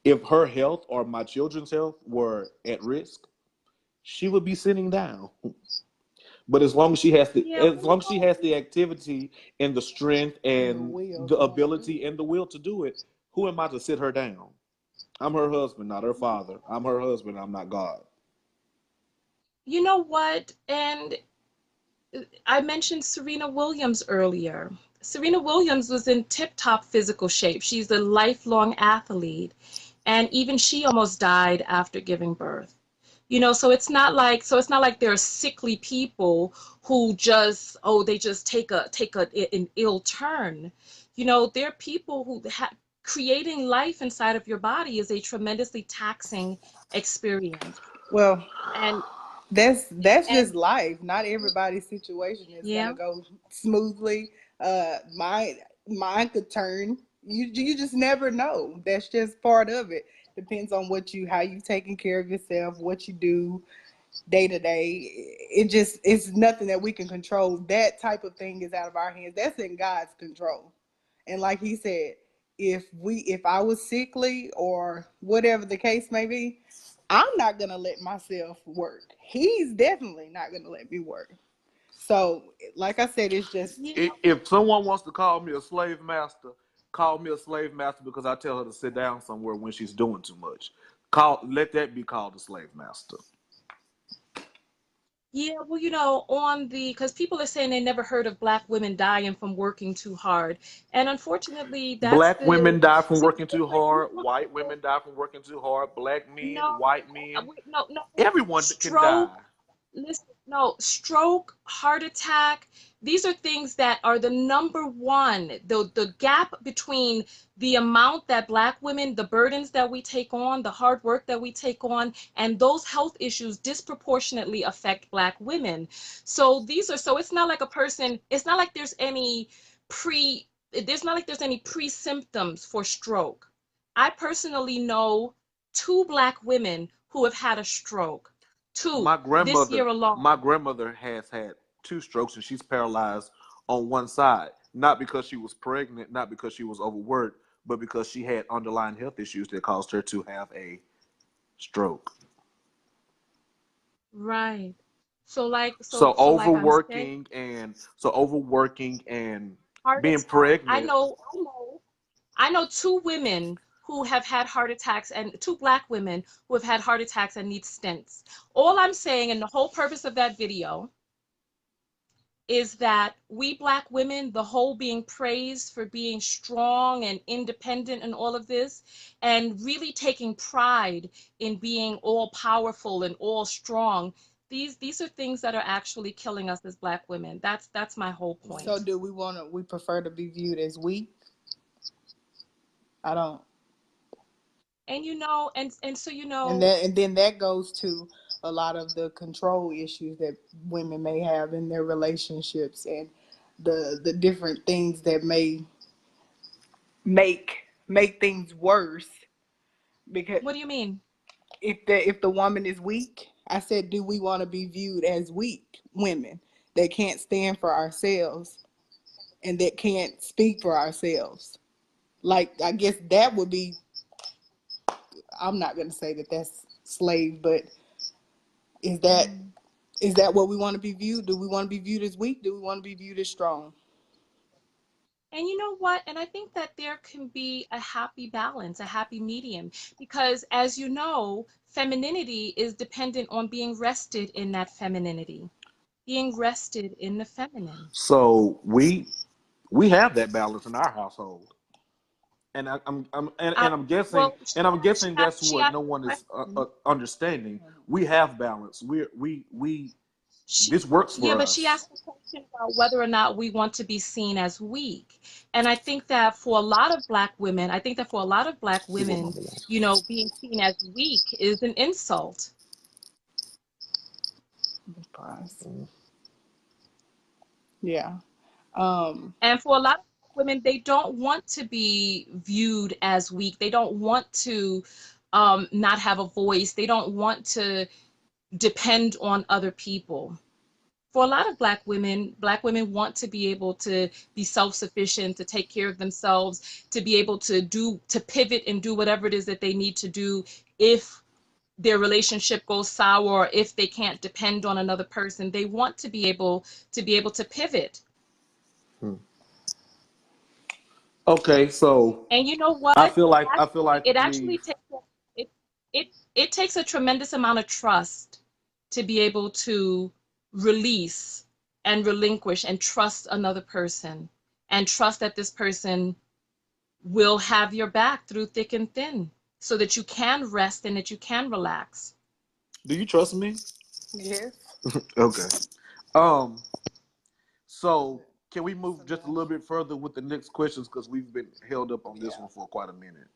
if her health or my children's health were at risk, she would be sitting down. But yeah, as long as she has the activity and the strength And the and will the to want to do ability and the will to do it, who am I to sit her down? I'm her husband, not her father. I'm her husband. I'm not God. you know what? And I mentioned Serena Williams earlier. Serena Williams was in tip-top physical shape. She's a lifelong athlete, and even she almost died after giving birth. So it's not like there are sickly people who just, they just an ill turn. There are people who creating life inside of your body is a tremendously taxing experience. Well, And that's and just life. Not everybody's situation is gonna yeah. go smoothly. Mine could turn. You just never know. That's just part of it. Depends on how you taking care of yourself, what you do day to day. It's nothing that we can control. That type of thing is out of our hands. That's in God's control. And like he said, if I was sickly or whatever the case may be, I'm not gonna let myself work. He's definitely not gonna let me work. So, like I said, it's just If someone wants to call me a slave master, call me a slave master because I tell her to sit down somewhere when she's doing too much. Let that be called a slave master. Yeah, well, because people are saying they never heard of Black women dying from working too hard. And unfortunately, that's Black women the die from working too situation. hard. White women die from working too hard. Black men, No, white men, no, no. everyone can die. Stroke, listen, no, stroke, heart attack. These are things that are the number one, the gap between the amount that Black women, the burdens that we take on, the hard work that we take on, and those health issues disproportionately affect Black women. So it's not like it's not like there's any pre-symptoms for stroke. I personally know two Black women who have had a stroke. Two My this grandmother, year alone. my grandmother has had 2 strokes and she's paralyzed on one side. Not because she was pregnant, not because she was overworked, but because she had underlying health issues that caused her to have a stroke. Right. So like So so so like I'm saying, overworking and heart being attack. pregnant. I know two women who have had heart attacks, and two Black women who have had heart attacks and need stents. All I'm saying, and the whole purpose of that video, is that we Black women, the whole being praised for being strong and independent and all of this, and really taking pride in being all powerful and all strong. These are things that are actually killing us as Black women. That's my whole so. point. Do we prefer to be viewed as weak? I don't. And And then that goes to a lot of the control issues that women may have in their relationships, and the different things that may make things worse. Because what do you mean? if the woman is weak, I said, do we want to be viewed as weak women that can't stand for ourselves and that can't speak for ourselves? Like, I guess that would be. I'm not going to say that that's slave, but is that is that what we want to be viewed? Do we want to be viewed as weak? Do we want to be viewed as strong? And you know what? And I think that there can be a happy balance, a happy medium, because as you know, femininity is dependent on being rested in that femininity, being rested in the feminine. So we have that balance in our household. And Well, I'm guessing that's she what asked no the one is question. understanding. We have balance. We She, this works yeah, for but she us. asked the question about whether or not we want to be seen as weak. And I think that for a lot of Black women, being seen as weak is an insult. Yeah. And for a lot of women, they don't want to be viewed as weak. They don't want to not have a voice. They don't want to depend on other people. For a lot of Black women want to be able to be self-sufficient, to take care of themselves, to be able to pivot and do whatever it is that they need to do if their relationship goes sour or if they can't depend on another person. They want to pivot. Okay, so And you know what? I feel like It we actually takes it it takes a tremendous amount of trust to be able to release and relinquish and trust another person and trust that this person will have your back through thick and thin so that you can rest and that you can relax. Do you trust me? Yes. Okay. Um. So can we move just a little bit further with the next questions because we've been held up on this one for quite a minute,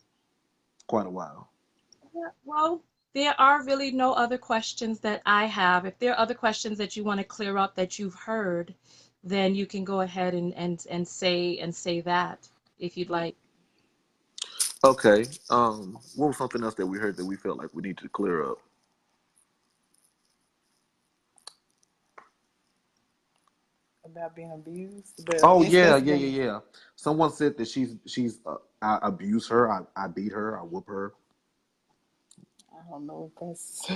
quite a while. Yeah, well, there are really no other questions that I have. If there are other questions that you want to clear up that you've heard, then you can go ahead and say that if you'd like. Okay. What was something else that we heard that we felt like we need to clear up? About being abused, but I Oh guess yeah, that's yeah, been. yeah, yeah. Someone said that she's I abuse her, I beat her, I whoop her. I don't know if that's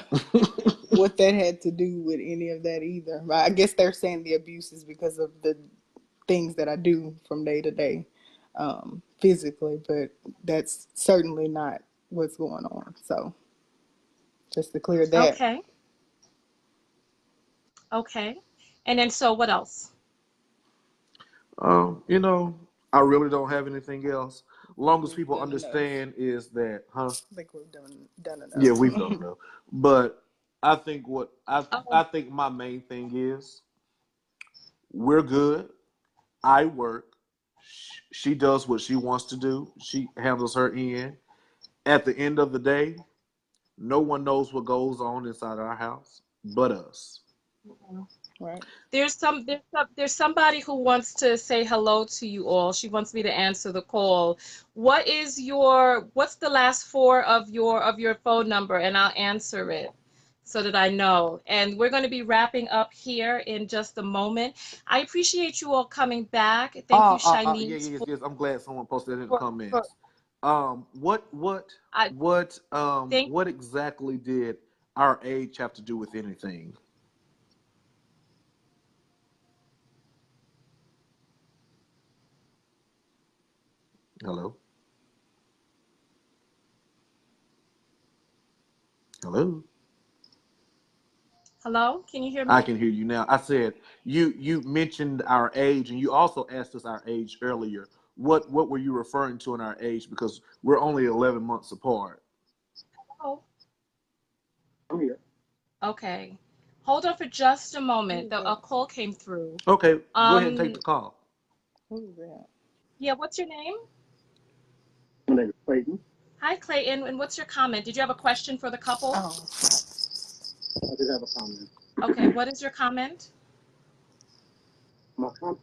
what that had to do with any of that either. But I guess they're saying the abuse is because of the things that I do from day to day, physically. But that's certainly not what's going on. So just to clear that. Okay. Okay. And then so what else? You know, I really don't have anything else. Long as We've people done enough. understand is that, huh? I think we've done Yeah, enough. we've done enough. But I think what I Oh, think my main thing is we're good. I work. She does what she wants to do. She handles her end. At the end of the day, no one knows what goes on inside our house but us. Right. there's somebody who wants to say hello to you all. She wants me to answer the call. What's the last four of your phone number, and I'll answer it so that I know. And we're going to be wrapping up here in just a moment. I appreciate you all coming back. Thank you, Yeah, Shanice, yes, yes. I'm glad someone posted it in the for comments. What, I thank what exactly did our age have to do with anything? Hello, hello. Hello, can you hear I me? can hear you now. I said you mentioned our age, and you also asked us our age earlier. What were you referring to in our age? Because we're only 11 months apart. Oh, I'm here. okay. Hold on for just a Who moment. is A that? call came through. Okay, go ahead and take Um, the call. Who is that? yeah, what's your name? My name is Clayton. Hi, Clayton, and what's your comment? Did you have a question for the couple? Oh, I did have a comment. Okay, what is your comment? My comment,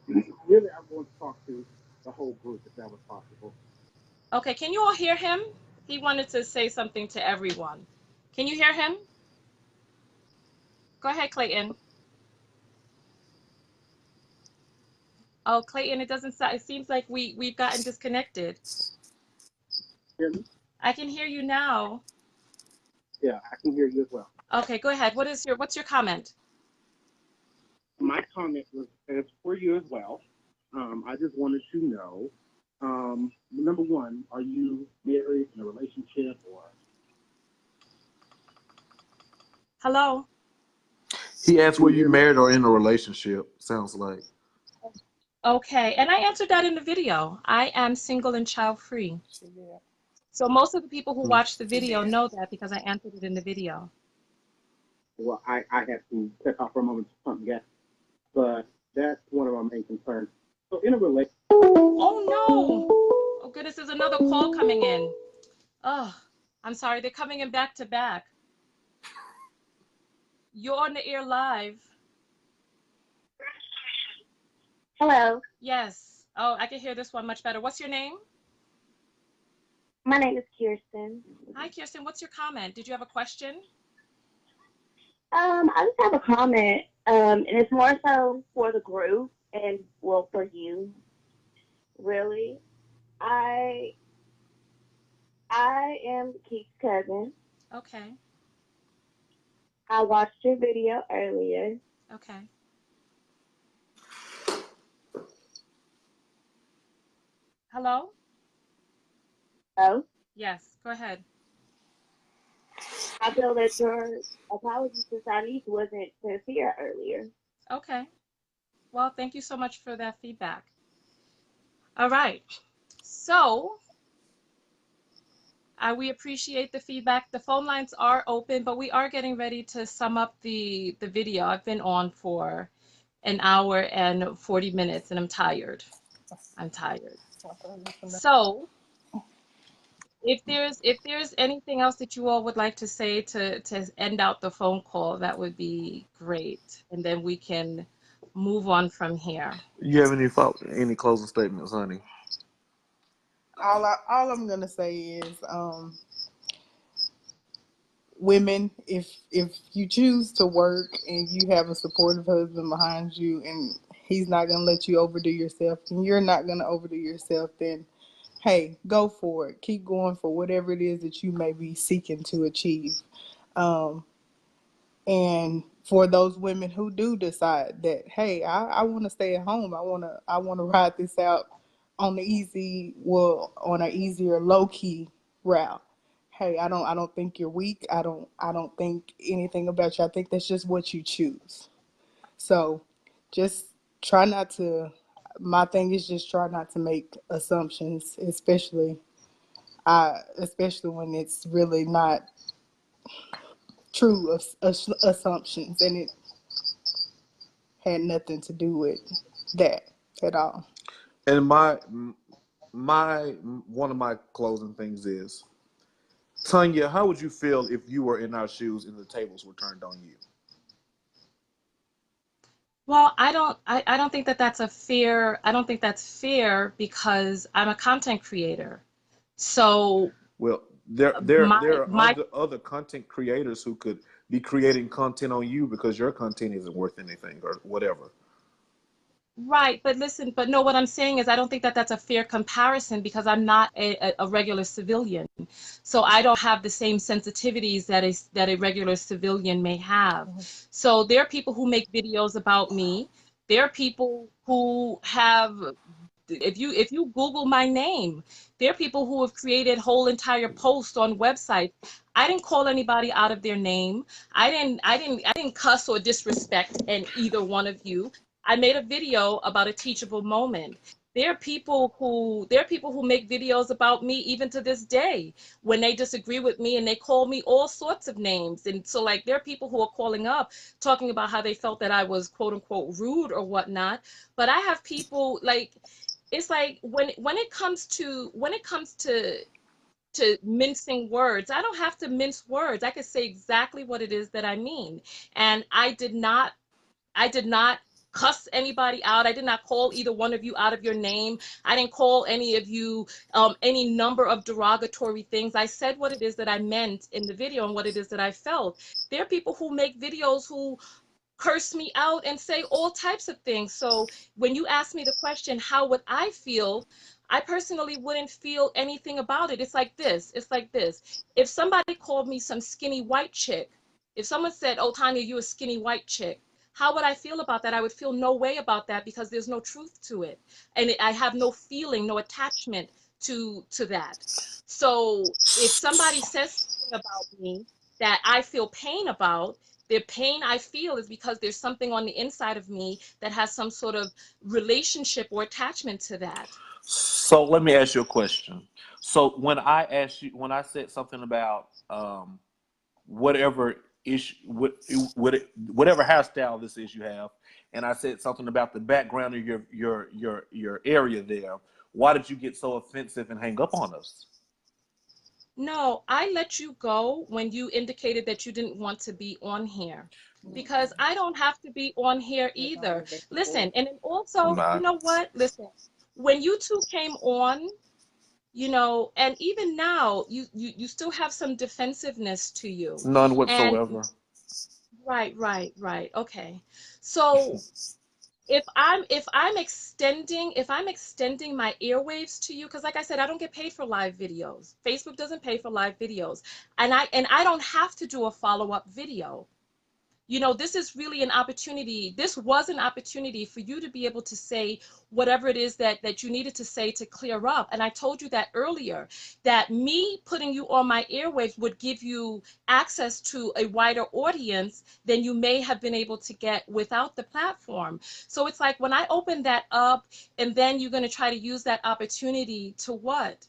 really, I want to talk to the whole group if that was possible. Okay, can you all hear him? He wanted to say something to everyone. Can you hear him? Go ahead, Clayton. Oh, Clayton, it doesn't sound, it seems like we've gotten disconnected. Hear me? I can hear you now. Yeah, I can hear you as well. Okay, go ahead. What's your comment? My comment was as for you as well. I just wanted to know, number one, are you married in a relationship or? Hello? He asked, Can "Were you you hear me? married or in a relationship?" Sounds like. Okay, and I answered that in the video. I am single and child free. she did. So most of the people who Hmm. watch the She video did. know that because I answered it in the video. Well, I had to step out for a moment to pump gas, but that's one of my main concerns. So in a relationship, Oh no! Oh goodness, there's another call coming in. Oh, I'm sorry, they're coming in back to back. You're on the air live. Hello, Yes. Oh, I can hear this one much better. What's your name? my name is Kirsten. Hi, Kirsten. What's your comment? Did you have a question? I just have a comment, and it's more so for the group and well for you, really. I I am Keith's cousin. Okay. I watched your video earlier. Okay. Hello? So Yes. Go ahead. I feel that your apology to Shanice wasn't sincere earlier. Okay. Well, thank you so much for that feedback. All right. So We appreciate the feedback. The phone lines are open, but we are getting ready to sum up the video. I've been on for an hour and 40 minutes, and I'm tired. I'm tired. So if there's anything else that you all would like to say to end out the phone call, that would be great. And then we can move on from here. You have any closing statements, honey? All I'm gonna say is, women, if you choose to work and you have a supportive husband behind you, and he's not gonna let you overdo yourself, and you're not gonna overdo yourself, then hey, go for it. Keep going for whatever it is that you may be seeking to achieve. Um, and for those women who do decide that, hey, I want to stay at home, I wanna ride this out on on an easier low key route. Hey, I don't think you're weak. I don't think anything about you. I think that's just what you choose. So just try not to. My thing is just try not to make assumptions, especially when it's really not true assumptions, and it had nothing to do with that at all. And my one of my closing things is, Tonya, how would you feel if you were in our shoes and the tables were turned on you? Well, I don't think that that's a fair, I don't think that's fair because I'm a content creator. So Well, there are my other content creators who could be creating content on you because your content isn't worth anything or whatever. Right, but listen, but no, what I'm saying is I don't think that that's a fair comparison because I'm not a regular civilian. So I don't have the same sensitivities that a regular civilian may have. So there are people who make videos about me. There are people who have, if you Google my name, there are people who have created whole entire posts on websites. I didn't call anybody out of their name. I didn't cuss or disrespect and either one of you. I made a video about a teachable moment. There are people who make videos about me even to this day when they disagree with me and they call me all sorts of names. And so like there are people who are calling up talking about how they felt that I was quote unquote rude or whatnot. But I have people like it's like when it comes to mincing words, I don't have to mince words. I can say exactly what it is that I mean. And I did not cuss anybody out. I did not call either one of you out of your name. I didn't call any of you any number of derogatory things. I said what it is that I meant in the video and what it is that I felt. There are people who make videos who curse me out and say all types of things. So when you ask me the question, how would I feel? I personally wouldn't feel anything about it. It's like this. It's like this. If somebody called me some skinny white chick, if someone said, "Oh, Tanya, you a skinny white chick," how would I feel about that? I would feel no way about that because there's no truth to it, and I have no feeling, no attachment to that. So if somebody says something about me that I feel pain about, the pain I feel is because there's something on the inside of me that has some sort of relationship or attachment to that. So let me ask you a question. So when I said something about whatever issue, whatever hairstyle this is you have, and I said something about the background of your area there, why did you get so offensive and hang up on us? No, I let you go when you indicated that you didn't want to be on here because I don't have to be on here either. Listen, and then also, you Nah, know what? Listen, when you two came on, and even now, you still have some defensiveness to you. none And whatsoever. right, right, right. Okay. So if I'm extending my airwaves to you, because like I said, I don't get paid for live videos. Facebook doesn't pay for live videos. And I don't have to do a follow-up video. This is really an opportunity. This was an opportunity for you to be able to say whatever it is that you needed to say to clear up. And I told you that earlier, that me putting you on my airwaves would give you access to a wider audience than you may have been able to get without the platform. So it's like when I open that up, and then you're going to try to use that opportunity to what?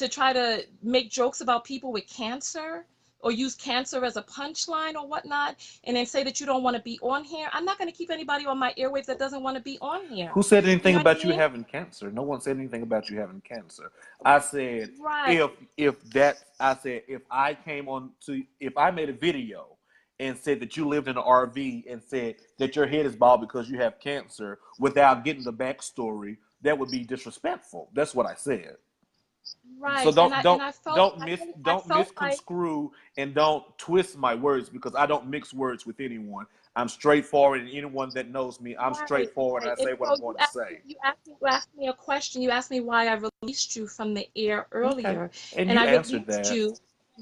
to try to make jokes about people with cancer or use cancer as a punchline or whatnot, and then say that you don't want to be on here. I'm not going to keep anybody on my airwaves that doesn't want to be on here. Who said You anything know what I about you mean? having cancer? No one said anything about you having cancer. I said Right. if I came on to if I made a video and said that you lived in an RV and said that your head is bald because you have cancer without getting the backstory, that would be disrespectful. That's what I said. So Right. And don't don't I felt don't miss I don't felt like misconstrue and don't twist my words because I don't mix words with anyone. I'm straightforward, and anyone that knows me, I'm right, straightforward, and right. I And say what so I'm going to say. you asked me a question. You asked me why I released you from the air Okay, earlier. and And you I answered released that. you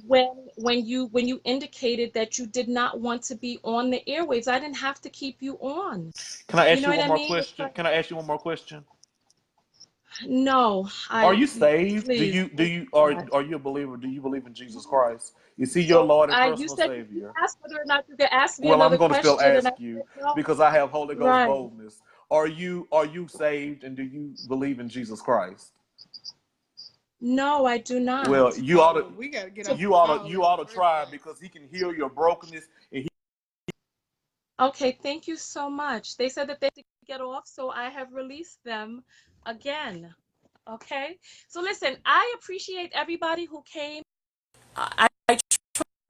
when you indicated that you did not want to be on the airwaves. I didn't have to keep you on. Can I You ask know you what one I more mean? It's question? like, Can I ask you one more question? no, Are you saved? Do please, you do oh you God. are you a believer? Do you believe in Jesus Christ? Is He your So Lord and you personal said you Savior? asked whether or not you could ask me Well, I'm another going to still question, and I ask you said no. because I have Holy Ghost Right. boldness. Are you saved and do you believe in Jesus Christ? No, I do Well, not. you ought to We got to get So off you the ought to call you in the ought to first try place. because He can heal your brokenness and He. okay, thank you so much. They said that they had to get off, so I have released them again. Okay? So listen, I appreciate everybody who came. I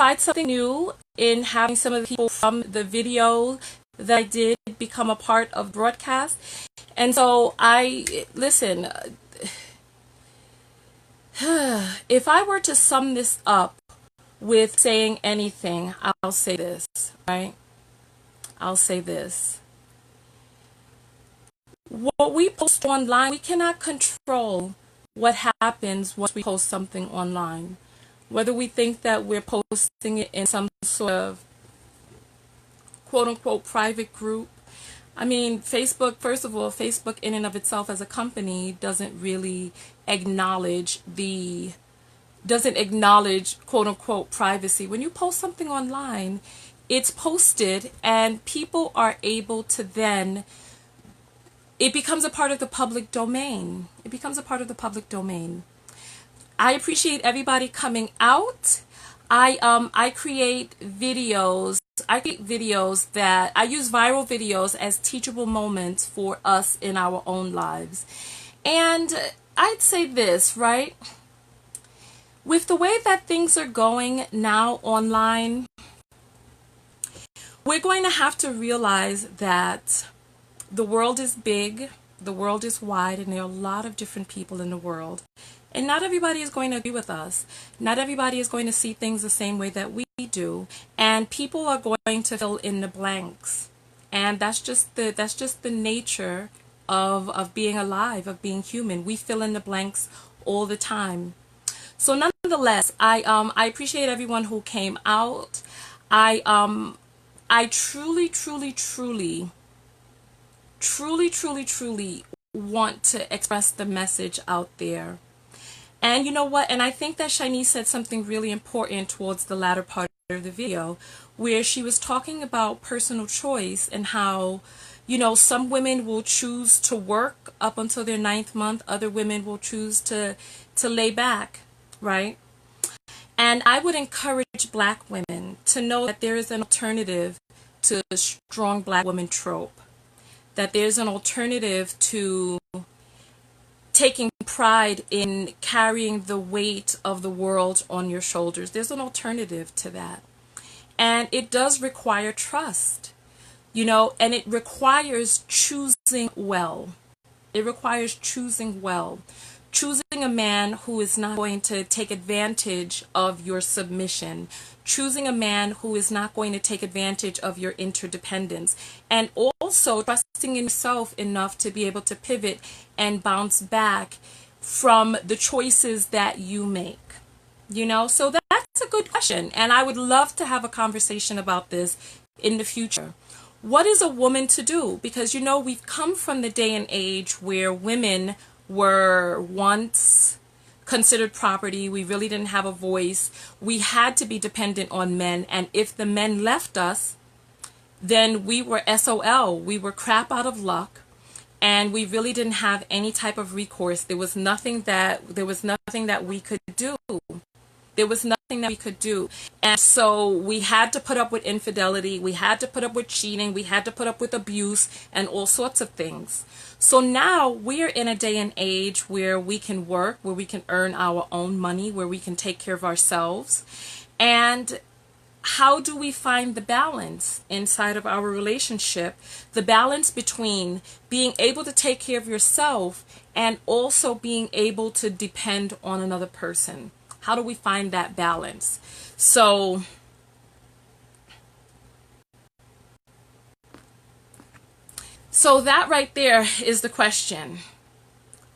tried something new in having some of the people from the video that I did become a part of broadcast. And so listen, if I were to sum this up with saying anything, I'll say this, right? I'll say this. What we post online, we cannot control what happens once we post something online. Whether we think that we're posting it in some sort of quote unquote private group. I mean, Facebook, first of all, Facebook in and of itself as a company doesn't really acknowledge quote unquote privacy. When you post something online, it's posted and people are able to then it becomes a part of the public domain. It becomes a part of the public domain. I appreciate everybody coming out. I create videos. I create videos that I use viral videos as teachable moments for us in our own lives. And I'd say this, right? With the way that things are going now online, we're going to have to realize that the world is big, the world is wide, and there are a lot of different people in the world. And not everybody is going to agree with us. Not everybody is going to see things the same way that we do. And people are going to fill in the blanks. And that's just the nature of being alive, of being human. We fill in the blanks all the time. So nonetheless, I appreciate everyone who came out. I truly want to express the message out there. And you know what? And I think that Chynese said something really important towards the latter part of the video, where she was talking about personal choice and how, some women will choose to work up until their 9th month. Other women will choose to lay back, right? And I would encourage Black women to know that there is an alternative to the strong Black woman trope. That there's an alternative to taking pride in carrying the weight of the world on your shoulders. There's an alternative to that. And it does require trust, and it requires choosing well. It requires choosing well. Choosing a man who is not going to take advantage of your submission. Choosing a man who is not going to take advantage of your interdependence. And also trusting in yourself enough to be able to pivot and bounce back from the choices that you make. So that's a good question. And I would love to have a conversation about this in the future. What is a woman to do? Because, we've come from the day and age where women were once considered property. We really didn't have a voice. We had to be dependent on men. And if the men left us, then we were SOL. We were crap out of luck. and we really didn't have any type of recourse. There was nothing that we could do. There was nothing that we could do. And so we had to put up with infidelity. We had to put up with cheating. We had to put up with abuse and all sorts of things. So now we're in a day and age where we can work, where we can earn our own money, where we can take care of ourselves. And how do we find the balance inside of our relationship? The balance between being able to take care of yourself and also being able to depend on another person. How do we find that balance? So that right there is the question.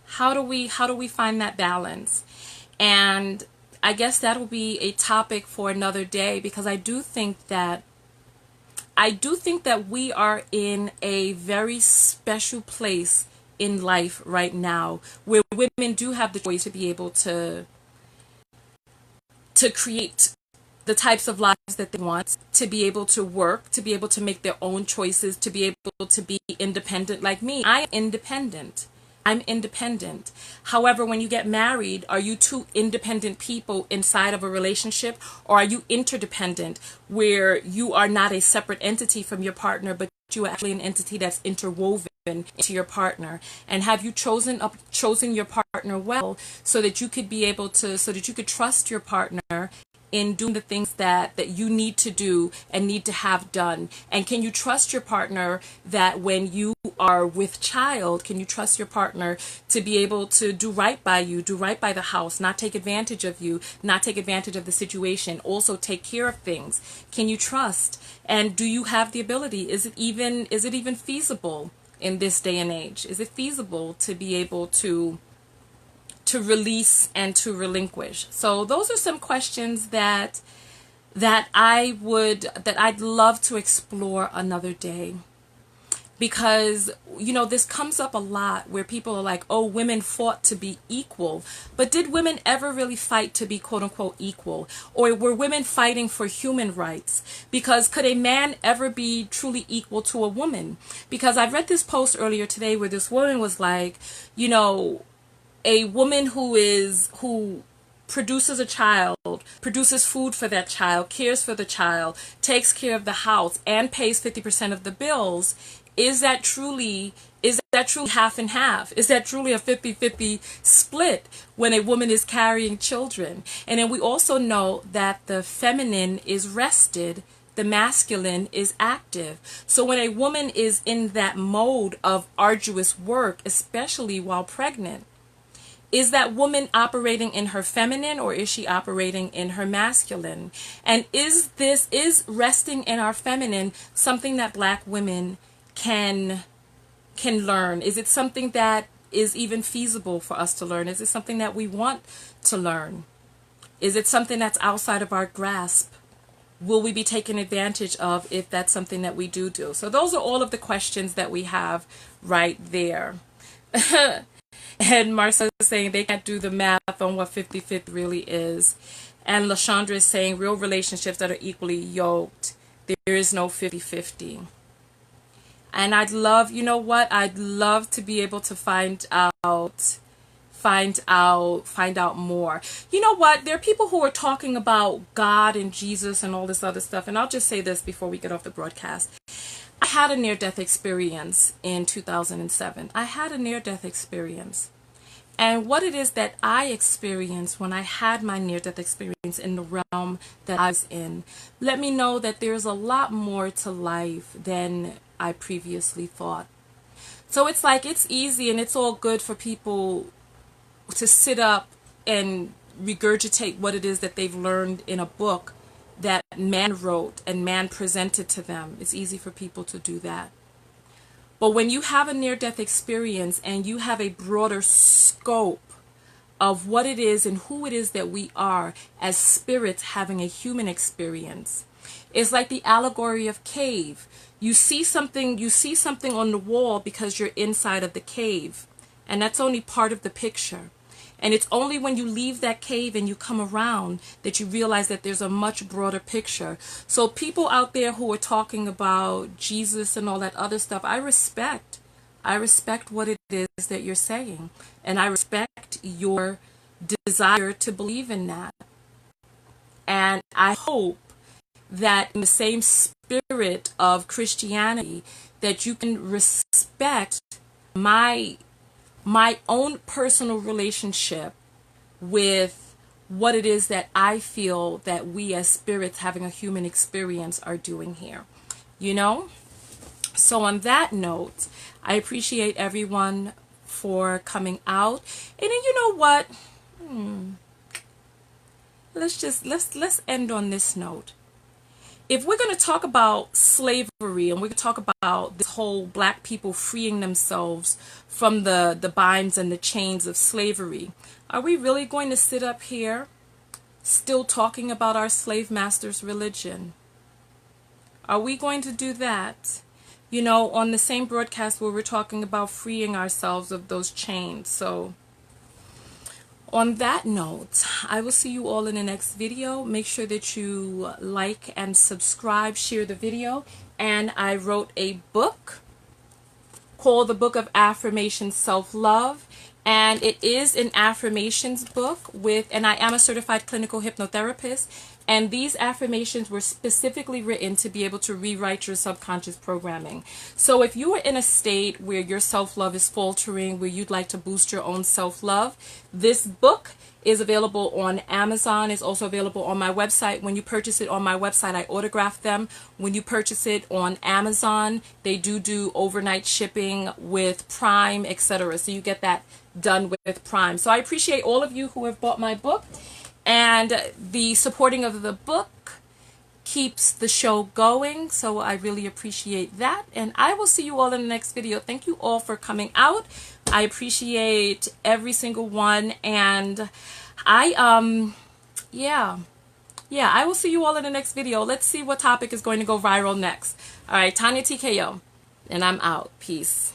How do we find that balance? And I guess that will be a topic for another day, because I do think that we are in a very special place in life right now, where women do have the choice to be able to create the types of lives that they want, to be able to work, to be able to make their own choices, to be able to be independent. Like me, I am independent. I'm independent. However, when you get married, are you two independent people inside of a relationship, or are you interdependent, where you are not a separate entity from your partner, but you are actually an entity that's interwoven into your partner? And have you chosen your partner well, so that you could be able to, so that you could trust your partner in doing the things that you need to do and need to have done? And can you trust your partner that when you are with child, can you trust your partner to be able to do right by you, do right by the house, not take advantage of you, not take advantage of the situation, also take care of things? Can you trust? And do you have the ability? Is it even feasible in this day and age? Is it feasible to be able to release and to relinquish? So those are some questions that I'd love to explore another day, because this comes up a lot, where people are like, oh, women fought to be equal. But did women ever really fight to be quote unquote equal? Or were women fighting for human rights? Because could a man ever be truly equal to a woman? Because I read this post earlier today where this woman was like, a woman who produces a child, produces food for that child, cares for the child, takes care of the house, and pays 50% of the bills, is that truly half and half? Is that truly a 50-50 split when a woman is carrying children? And then we also know that the feminine is rested, the masculine is active. So when a woman is in that mode of arduous work, especially while pregnant, is that woman operating in her feminine, or is she operating in her masculine? And is resting in our feminine something that Black women can learn? Is it something that is even feasible for us to learn? Is it something that we want to learn? Is it something that's outside of our grasp? Will we be taken advantage of if that's something that we do? So those are all of the questions that we have right there. And Marcel is saying they can't do the math on what 50-50 really is. And LaShondra is saying real relationships that are equally yoked, there is no 50-50. And I'd love to be able to find out more. You know what? There are people who are talking about God and Jesus and all this other stuff. And I'll just say this before we get off the broadcast. I had a near-death experience in 2007. I had a near-death experience. And what it is that I experienced when I had my near-death experience in the realm that I was in, let me know that there's a lot more to life than I previously thought. So it's like, it's easy and it's all good for people to sit up and regurgitate what it is that they've learned in a book that man wrote and man presented to them. It's easy for people to do that. But when you have a near-death experience and you have a broader scope of what it is and who it is that we are as spirits having a human experience, it's like the allegory of cave. You see something on the wall because you're inside of the cave, and that's only part of the picture. And it's only when you leave that cave and you come around that you realize that there's a much broader picture. So people out there who are talking about Jesus and all that other stuff, I respect I respect what it is that you're saying, and I respect your desire to believe in that. And I hope that in the same spirit of Christianity, that you can respect my own personal relationship with what it is that I feel that we as spirits having a human experience are doing here. You know? So on that note, I appreciate everyone for coming out. And then you know what? Let's end on this note. If we're going to talk about slavery and we're going to talk about this whole black people freeing themselves from the binds and the chains of slavery, are we really going to sit up here still talking about our slave master's religion? Are we going to do that? You know, on the same broadcast where we're talking about freeing ourselves of those chains. So on that note, I will see you all in the next video. Make sure that you like and subscribe, share the video. And I wrote a book called The Book of Affirmation Self-Love. And it is an affirmations book and I am a certified clinical hypnotherapist. And these affirmations were specifically written to be able to rewrite your subconscious programming. So if you are in a state where your self-love is faltering, where you'd like to boost your own self-love, this book is available on Amazon. It's also available on my website. When you purchase it on my website, I autograph them. When you purchase it on Amazon, they do overnight shipping with Prime, etc. So you get that done with Prime. So I appreciate all of you who have bought my book. And the supporting of the book keeps the show going, so I really appreciate that. And I will see you all in the next video. Thank you all for coming out. I appreciate every single one, and I will see you all in the next video. Let's see what topic is going to go viral next. All right, Tonya TKO, and I'm out. Peace.